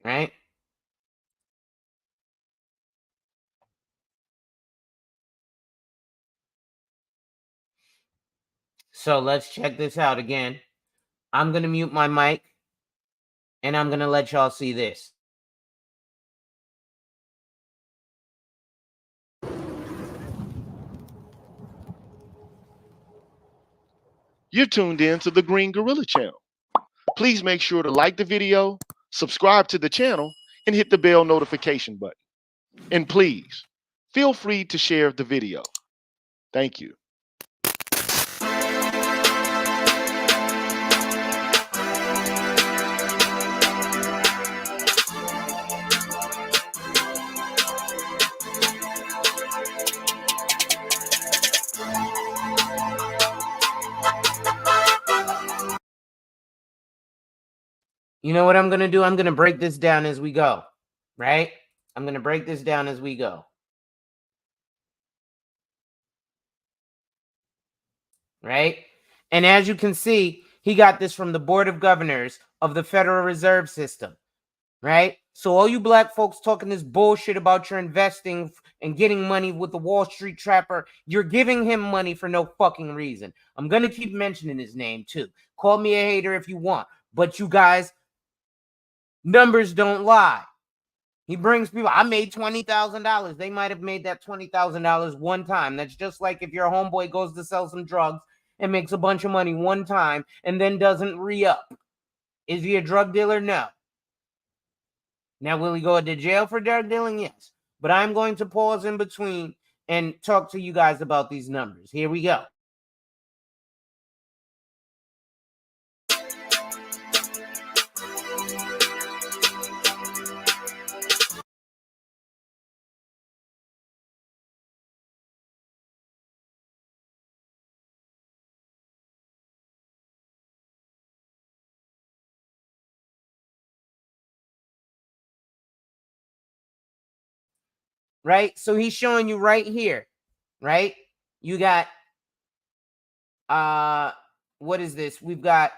Right? So let's check this out again. I'm going to mute my mic and I'm going to let y'all see this. You're tuned in to the Green Gorilla channel. Please make sure to like the video, subscribe to the channel, and hit the bell notification button. And please, feel free to share the video. Thank you. You know what I'm going to do? I'm going to break this down as we go, right? I'm going to break this down as we go. Right? And as you can see, he got this from the Board of Governors of the Federal Reserve System, right? So all you black folks talking this bullshit about your investing and getting money with the Wall Street Trapper, you're giving him money for no fucking reason. I'm going to keep mentioning his name too. Call me a hater if you want, but you guys, numbers don't lie. He brings people. I made $20,000. They might have made that $20,000 one time. That's just like if your homeboy goes to sell some drugs and makes a bunch of money one time and then doesn't re-up. Is he a drug dealer? No. Now, will he go to jail for drug dealing? Yes. But I'm going to pause in between and talk to you guys about these numbers. Here we go. Right? So he's showing you right here, right? You got, what is this? We've got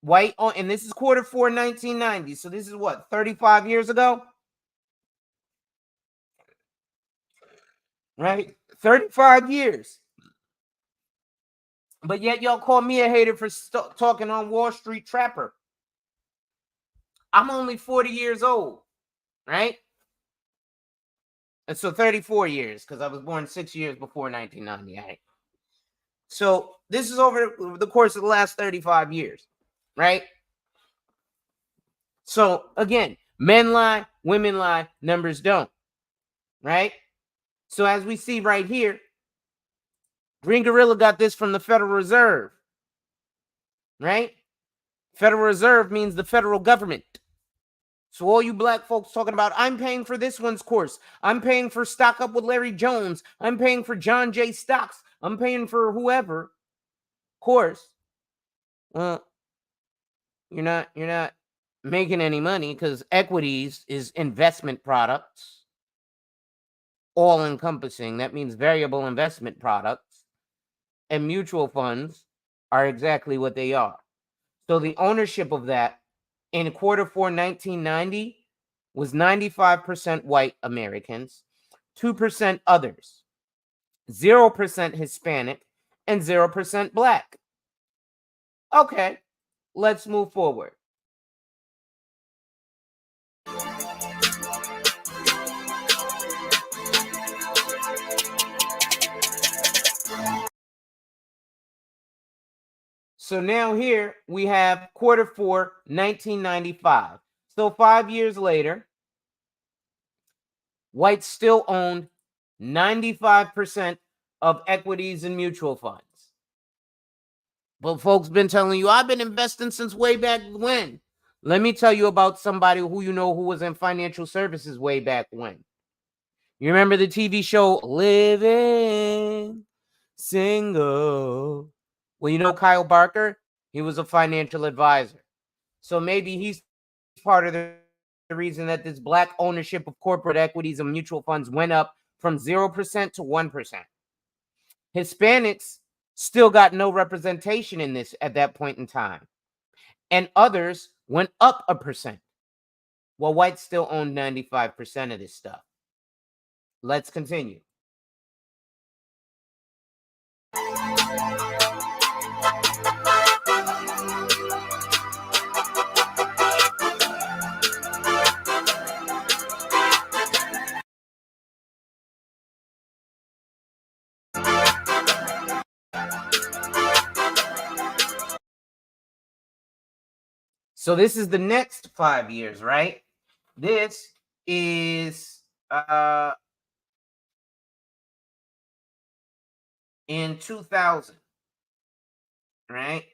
white on, and this is quarter 4, 1990. So this is what, 35 years ago? Right? 35 years. But yet y'all call me a hater for talking on Wall Street Trapper. I'm only 40 years old, right? And so 34 years, because I was born 6 years before 1990. Right? So this is over the course of the last 35 years, right? So again, men lie, women lie, numbers don't, right? So as we see right here, Green Gorilla got this from the Federal Reserve, right? Federal Reserve means the federal government. So all you black folks talking about, I'm paying for this one's course. I'm paying for Stock Up with Larry Jones. I'm paying for John J. Stocks. I'm paying for whoever course. Well, you're not making any money because equities is investment products, all encompassing. That means variable investment products, and mutual funds are exactly what they are. So the ownership of that in quarter 4, 1990 was 95% white Americans, 2% others, 0% Hispanic, and 0% black. Okay, let's move forward. So now here we have quarter 4, 1995. So 5 years later, whites still owned 95% of equities and mutual funds. But folks been telling you, I've been investing since way back when. Let me tell you about somebody who you know who was in financial services way back when. You remember the TV show Living Single? Well, you know Kyle Barker? He was a financial advisor. So maybe he's part of the reason that this black ownership of corporate equities and mutual funds went up from 0% to 1%. Hispanics still got no representation in this at that point in time. And others went up 1%, while whites still owned 95% of this stuff. Let's continue. So this is the next 5 years, right? This is in 2000, right?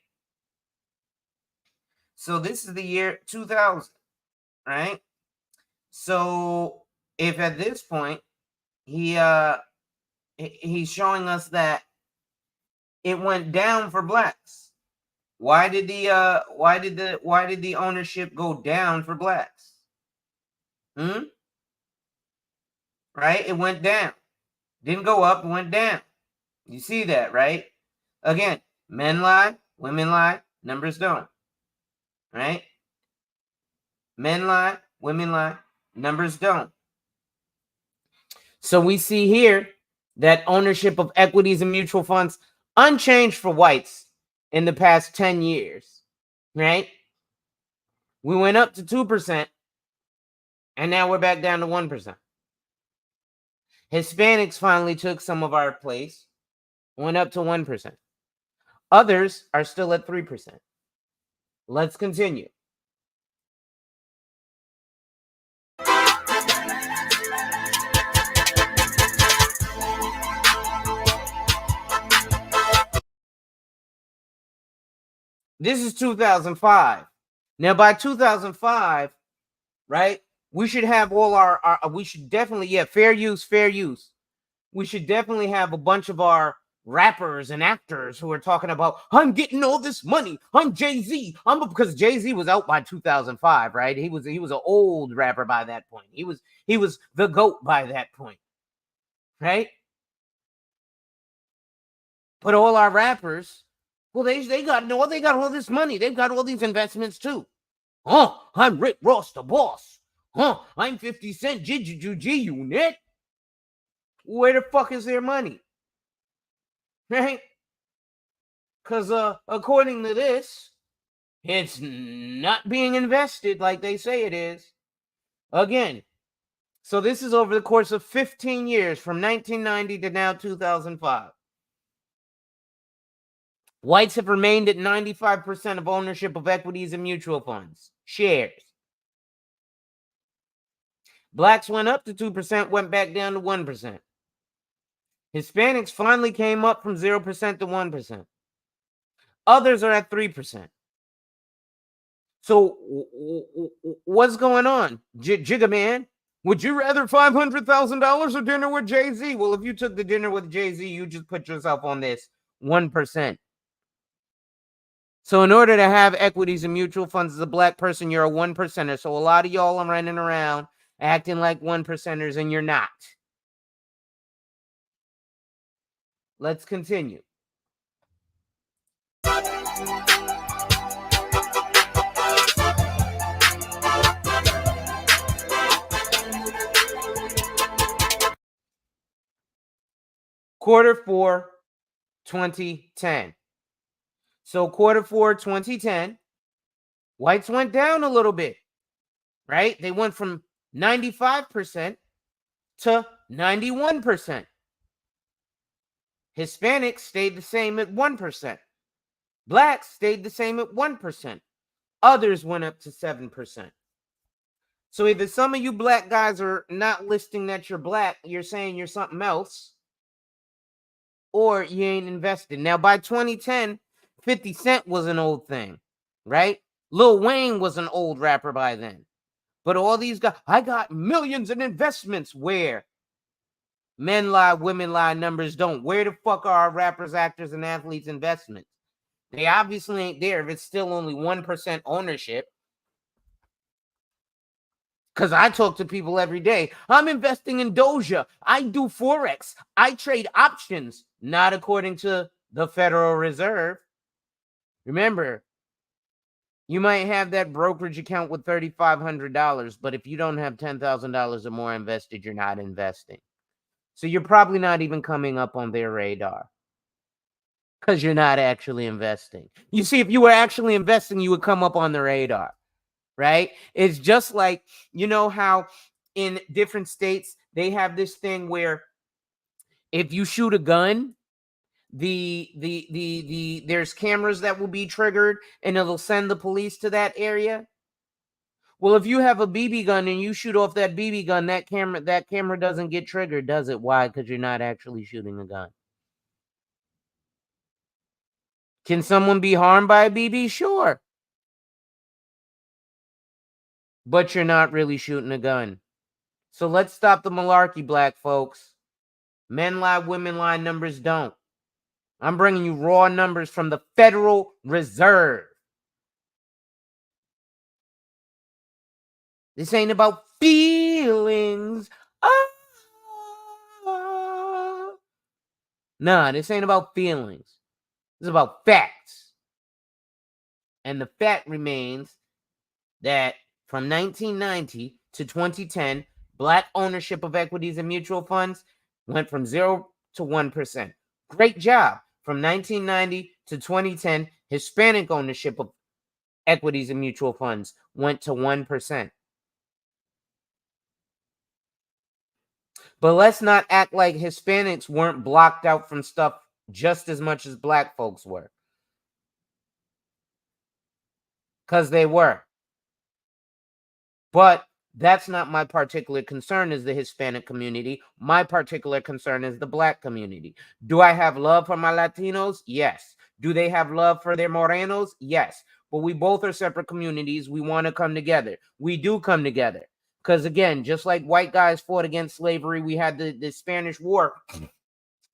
So this is the year 2000, right? So if at this point he's showing us that it went down for blacks. Why did the ownership go down for blacks? Right? It went down. Didn't go up, it went down. You see that, right? Again, men lie, women lie, numbers don't. Right? Men lie, women lie, numbers don't. So we see here that ownership of equities and mutual funds unchanged for whites in the past 10 years, right? We went up to 2%, and now we're back down to 1%. Hispanics finally took some of our place, went up to 1%. Others are still at 3%. Let's continue. This is 2005. Now, by 2005, right, we should have all our we should definitely, fair use. We should definitely have a bunch of our rappers and actors who are talking about, I'm getting all this money. I'm Jay-Z. Because Jay-Z was out by 2005, right? He was an old rapper by that point. He was the GOAT by that point, right? But all our rappers Well, they got all this money. They've got all these investments too. Oh, I'm Rick Ross, the boss. Oh, I'm 50 Cent, G Unit. Where the fuck is their money? Right? Because according to this, it's not being invested like they say it is. Again, so this is over the course of 15 years, from 1990 to now 2005. Whites have remained at 95% of ownership of equities and mutual funds, shares. Blacks went up to 2%, went back down to 1%. Hispanics finally came up from 0% to 1%. Others are at 3%. So what's going on? Jigga man, would you rather $500,000 or dinner with Jay-Z? Well, if you took the dinner with Jay-Z, you just put yourself on this 1%. So in order to have equities and mutual funds as a black person, you're a 1%er. So a lot of y'all are running around acting like 1%ers, and you're not. Let's continue. Q4 2010. So Q4 2010, whites went down a little bit, right? They went from 95% to 91%. Hispanics stayed the same at 1%. Blacks stayed the same at 1%. Others went up to 7%. So either some of you black guys are not listing that you're black, you're saying you're something else, or you ain't invested. Now, by 2010, 50 Cent was an old thing, right? Lil Wayne was an old rapper by then. But all these guys, I got millions in investments. Where? Men lie, women lie, numbers don't. Where the fuck are our rappers, actors, and athletes' investments? They obviously ain't there if it's still only 1% ownership. Because I talk to people every day. I'm investing in Doja. I do Forex. I trade options. Not according to the Federal Reserve. Remember, you might have that brokerage account with $3,500, but if you don't have $10,000 or more invested, you're not investing. So you're probably not even coming up on their radar. Because you're not actually investing. You see, if you were actually investing, you would come up on the radar. Right? It's just like, you know how in different states they have this thing where if you shoot a gun, there's cameras that will be triggered and it'll send the police to that area. Well, if you have a BB gun and you shoot off that BB gun, that camera doesn't get triggered, does it? Why? Because you're not actually shooting a gun. Can someone be harmed by a BB? Sure. But you're not really shooting a gun. So let's stop the malarkey, black folks. Men lie, women lie, numbers don't. I'm bringing you raw numbers from the Federal Reserve. This ain't about feelings. Nah, this ain't about feelings. This is about facts. And the fact remains that from 1990 to 2010, black ownership of equities and mutual funds went from 0 to 1%. Great job. From 1990 to 2010, Hispanic ownership of equities and mutual funds went to 1%. But let's not act like Hispanics weren't blocked out from stuff just as much as black folks were. Because they were. But that's not my particular concern is the Hispanic community. My particular concern is the black community. Do I have love for my Latinos? Yes. Do they have love for their Morenos? Yes. But we both are separate communities. We want to come together. We do come together. Because again, just like white guys fought against slavery, we had the Spanish War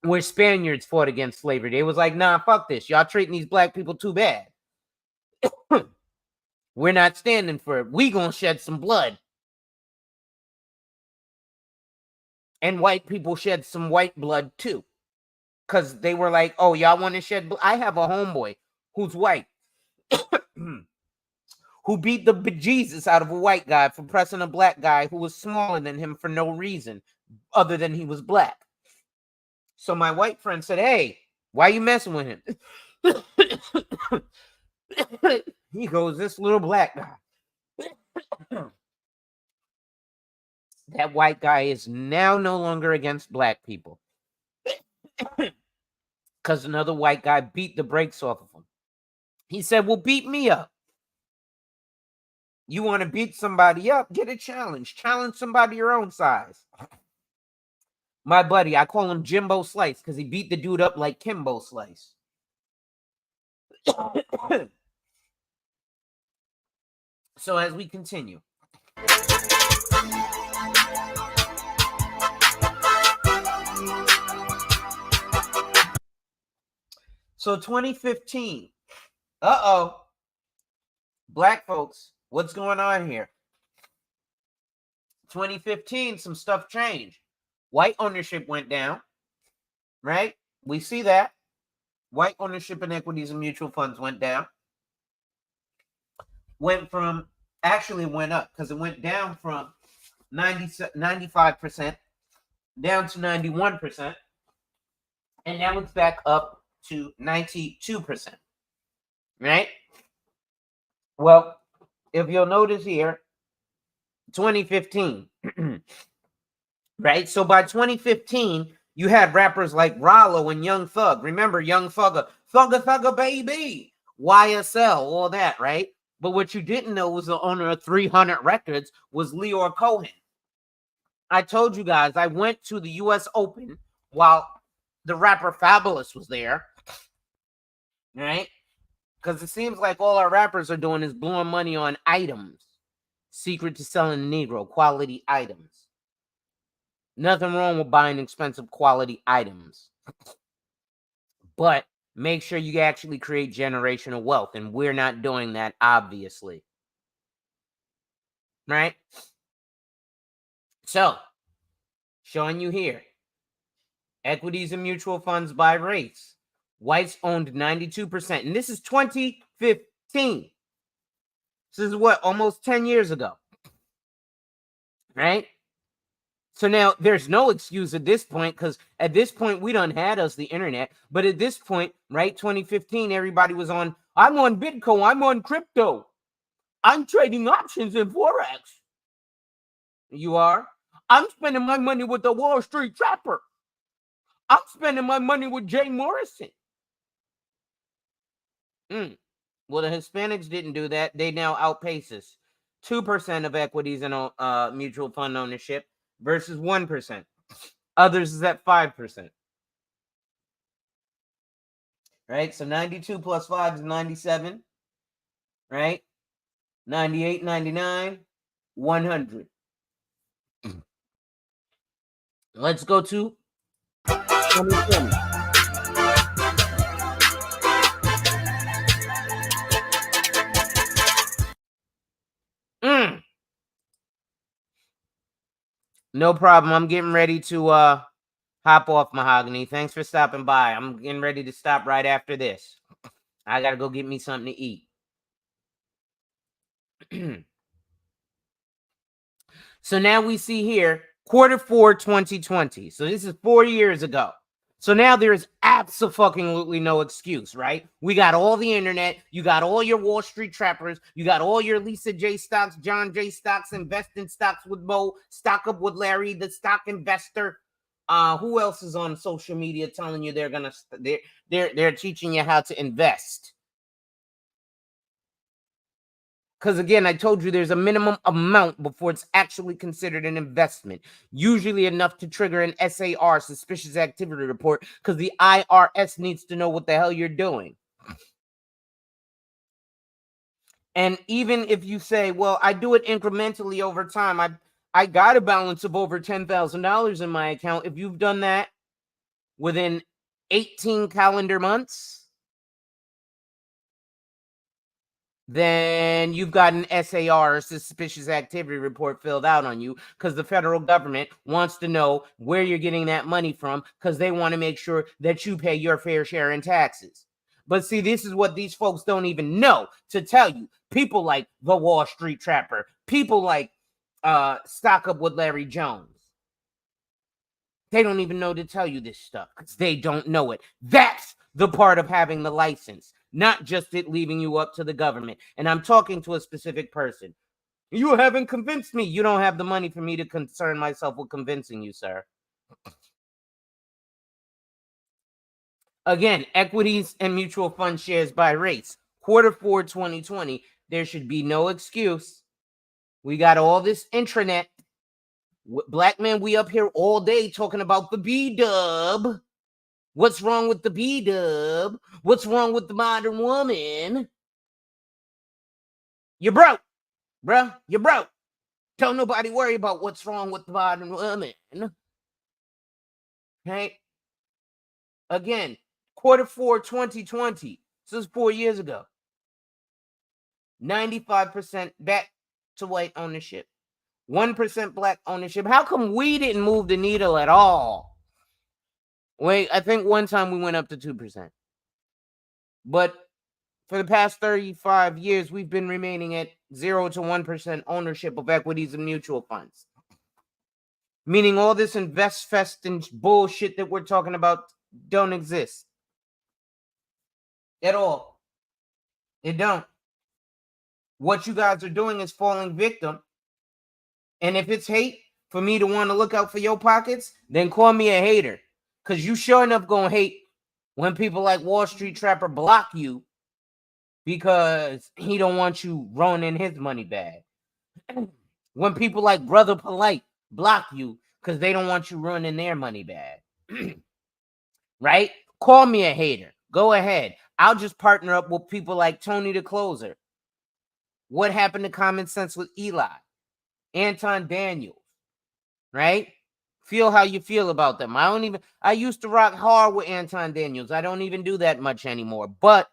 where Spaniards fought against slavery. They was like, nah, fuck this. Y'all treating these black people too bad. We're not standing for it. We gonna shed some blood. And white people shed some white blood too. Because they were like, oh, y'all want to shed blood? I have a homeboy who's white, who beat the bejesus out of a white guy for pressing a black guy who was smaller than him for no reason other than he was black. So my white friend said, hey, why are you messing with him? He goes, this little black guy. That white guy is now no longer against black people because another white guy beat the brakes off of him. He said, well, beat me up. You want to beat somebody up? Get a challenge. Challenge somebody your own size. My buddy, I call him Jimbo Slice because he beat the dude up like Kimbo Slice. So as we continue. So 2015. Uh-oh. Black folks, what's going on here? 2015, some stuff changed. White ownership went down, right? We see that. White ownership in equities and mutual funds went down. Actually went up because it went down from 95% down to 91%. And now it's back up to 92%, right? Well, if you'll notice here, 2015, right? So by 2015, you had rappers like Rollo and Young Thug. Remember Young Thugger, Thugger baby, YSL, all that, right? But what you didn't know was the owner of 300 Records was Leor Cohen. I told you guys, I went to the U.S. Open while the rapper Fabulous was there, right? Because it seems like all our rappers are doing is blowing money on items. Secret to selling Negro, quality items. Nothing wrong with buying expensive quality items. But make sure you actually create generational wealth. And we're not doing that, obviously. Right? So, showing you here. Equities and mutual funds by race. Whites owned 92%. And this is 2015. This is what? Almost 10 years ago. Right? So now there's no excuse at this point, because at this point we done had us the internet. But at this point, right, 2015, everybody was on, I'm on Bitcoin, I'm on crypto. I'm trading options in Forex. You are? I'm spending my money with the Wall Street Trapper. I'm spending my money with Jay Morrison. Well, the Hispanics didn't do that. They now outpace us. 2% of equities and mutual fund ownership versus 1%. Others is at 5%. Right? So 92 plus 5 is 97. Right? 98, 99, 100. Let's go to 2020. No problem. I'm getting ready to hop off, Mahogany. Thanks for stopping by. I'm getting ready to stop right after this. I got to go get me something to eat. So now we see here, Q4 2020. So this is 4 years ago. So now there is absolutely no excuse, right? We got all the internet. You got all your Wall Street trappers. You got all your Lisa J stocks, John J stocks, invest in stocks with Mo, stock up with Larry, the stock investor. Who else is on social media telling you they're teaching you how to invest? Because again, I told you there's a minimum amount before it's actually considered an investment. Usually enough to trigger an SAR, suspicious activity report, because the IRS needs to know what the hell you're doing. And even if you say, well, I do it incrementally over time, I got a balance of over $10,000 in my account. If you've done that within 18 calendar months, then you've got an SAR, or suspicious activity report, filled out on you, because the federal government wants to know where you're getting that money from, because they want to make sure that you pay your fair share in taxes. But see, this is what these folks don't even know to tell you. People like the Wall Street Trapper, people like Stock Up with Larry Jones. They don't even know to tell you this stuff because they don't know it. That's the part of having the license, not just it leaving you up to the government. And I'm talking to a specific person. You haven't convinced me. You don't have the money for me to concern myself with convincing you, sir. Again, equities and mutual fund shares by rates. Q4 2020, there should be no excuse. We got all this intranet. Black men, we up here all day talking about the B-dub. What's wrong with the B-dub? What's wrong with the modern woman? You're broke, bruh. You're broke. Don't nobody worry about what's wrong with the modern woman. Okay? Again, Q4 2020. This is 4 years ago. 95% back to white ownership. 1% black ownership. How come we didn't move the needle at all? Wait, I think one time we went up to 2%. But for the past 35 years, we've been remaining at 0 to 1% ownership of equities and mutual funds. Meaning all this invest fest and bullshit that we're talking about don't exist. At all. It don't. What you guys are doing is falling victim. And if it's hate for me to want to look out for your pockets, then call me a hater. Because you sure enough gonna hate when people like Wall Street Trapper block you because he don't want you ruining his money bag. When people like Brother Polite block you because they don't want you ruining their money bag. Right? Call me a hater. Go ahead. I'll just partner up with people like Tony the Closer. What happened to Common Sense with Eli? Anton Daniels, right? Feel how you feel about them. I used to rock hard with Anton Daniels. I don't even do that much anymore. But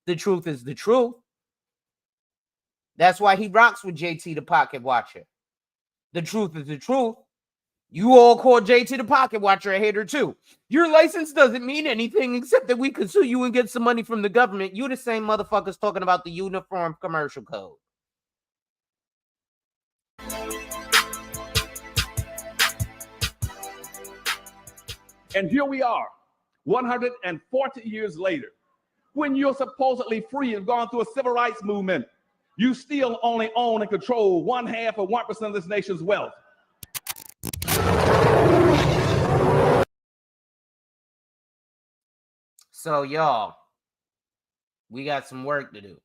the truth is the truth. That's why he rocks with JT the Pocket Watcher. The truth is the truth. You all call JT the Pocket Watcher a hater too. Your license doesn't mean anything except that we can sue you and get some money from the government. You the same motherfuckers talking about the Uniform Commercial Code. And here we are, 140 years later, when you're supposedly free and gone through a civil rights movement, you still only own and control 1/2 of 1% of this nation's wealth. So, y'all, we got some work to do.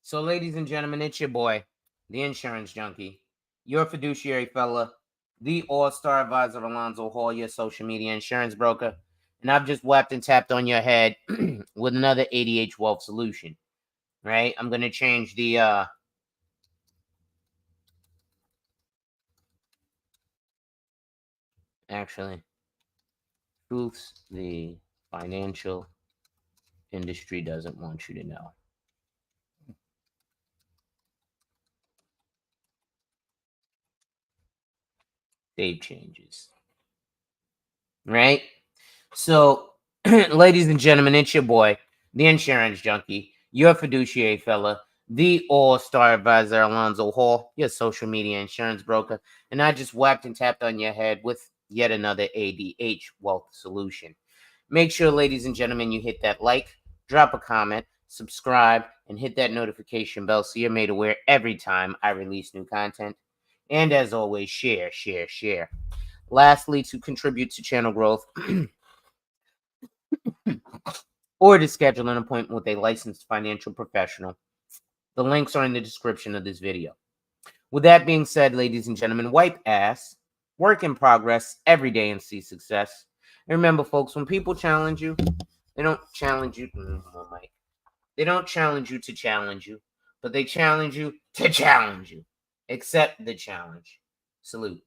So, ladies and gentlemen, it's your boy, the insurance junkie, your fiduciary fella, the all-star advisor, Alonzo Hall, your social media insurance broker. And I've just whapped and tapped on your head with another ADH Wealth solution, right? I'm going to change the actually, truths the financial industry doesn't want you to know. Save changes. Right? So, ladies and gentlemen, it's your boy, the insurance junkie, your fiduciary fella, the all-star advisor, Alonzo Hall, your social media insurance broker. And I just whapped and tapped on your head with yet another ADH Wealth solution. Make sure, ladies and gentlemen, you hit that like, drop a comment, subscribe, and hit that notification bell so you're made aware every time I release new content. And as always, share. Lastly, to contribute to channel growth or to schedule an appointment with a licensed financial professional, the links are in the description of this video. With that being said, ladies and gentlemen, wipe ass, work in progress every day and see success. And remember, folks, when people challenge you, they don't challenge you. They don't challenge you to challenge you, but they challenge you to challenge you. Accept the challenge. Salute.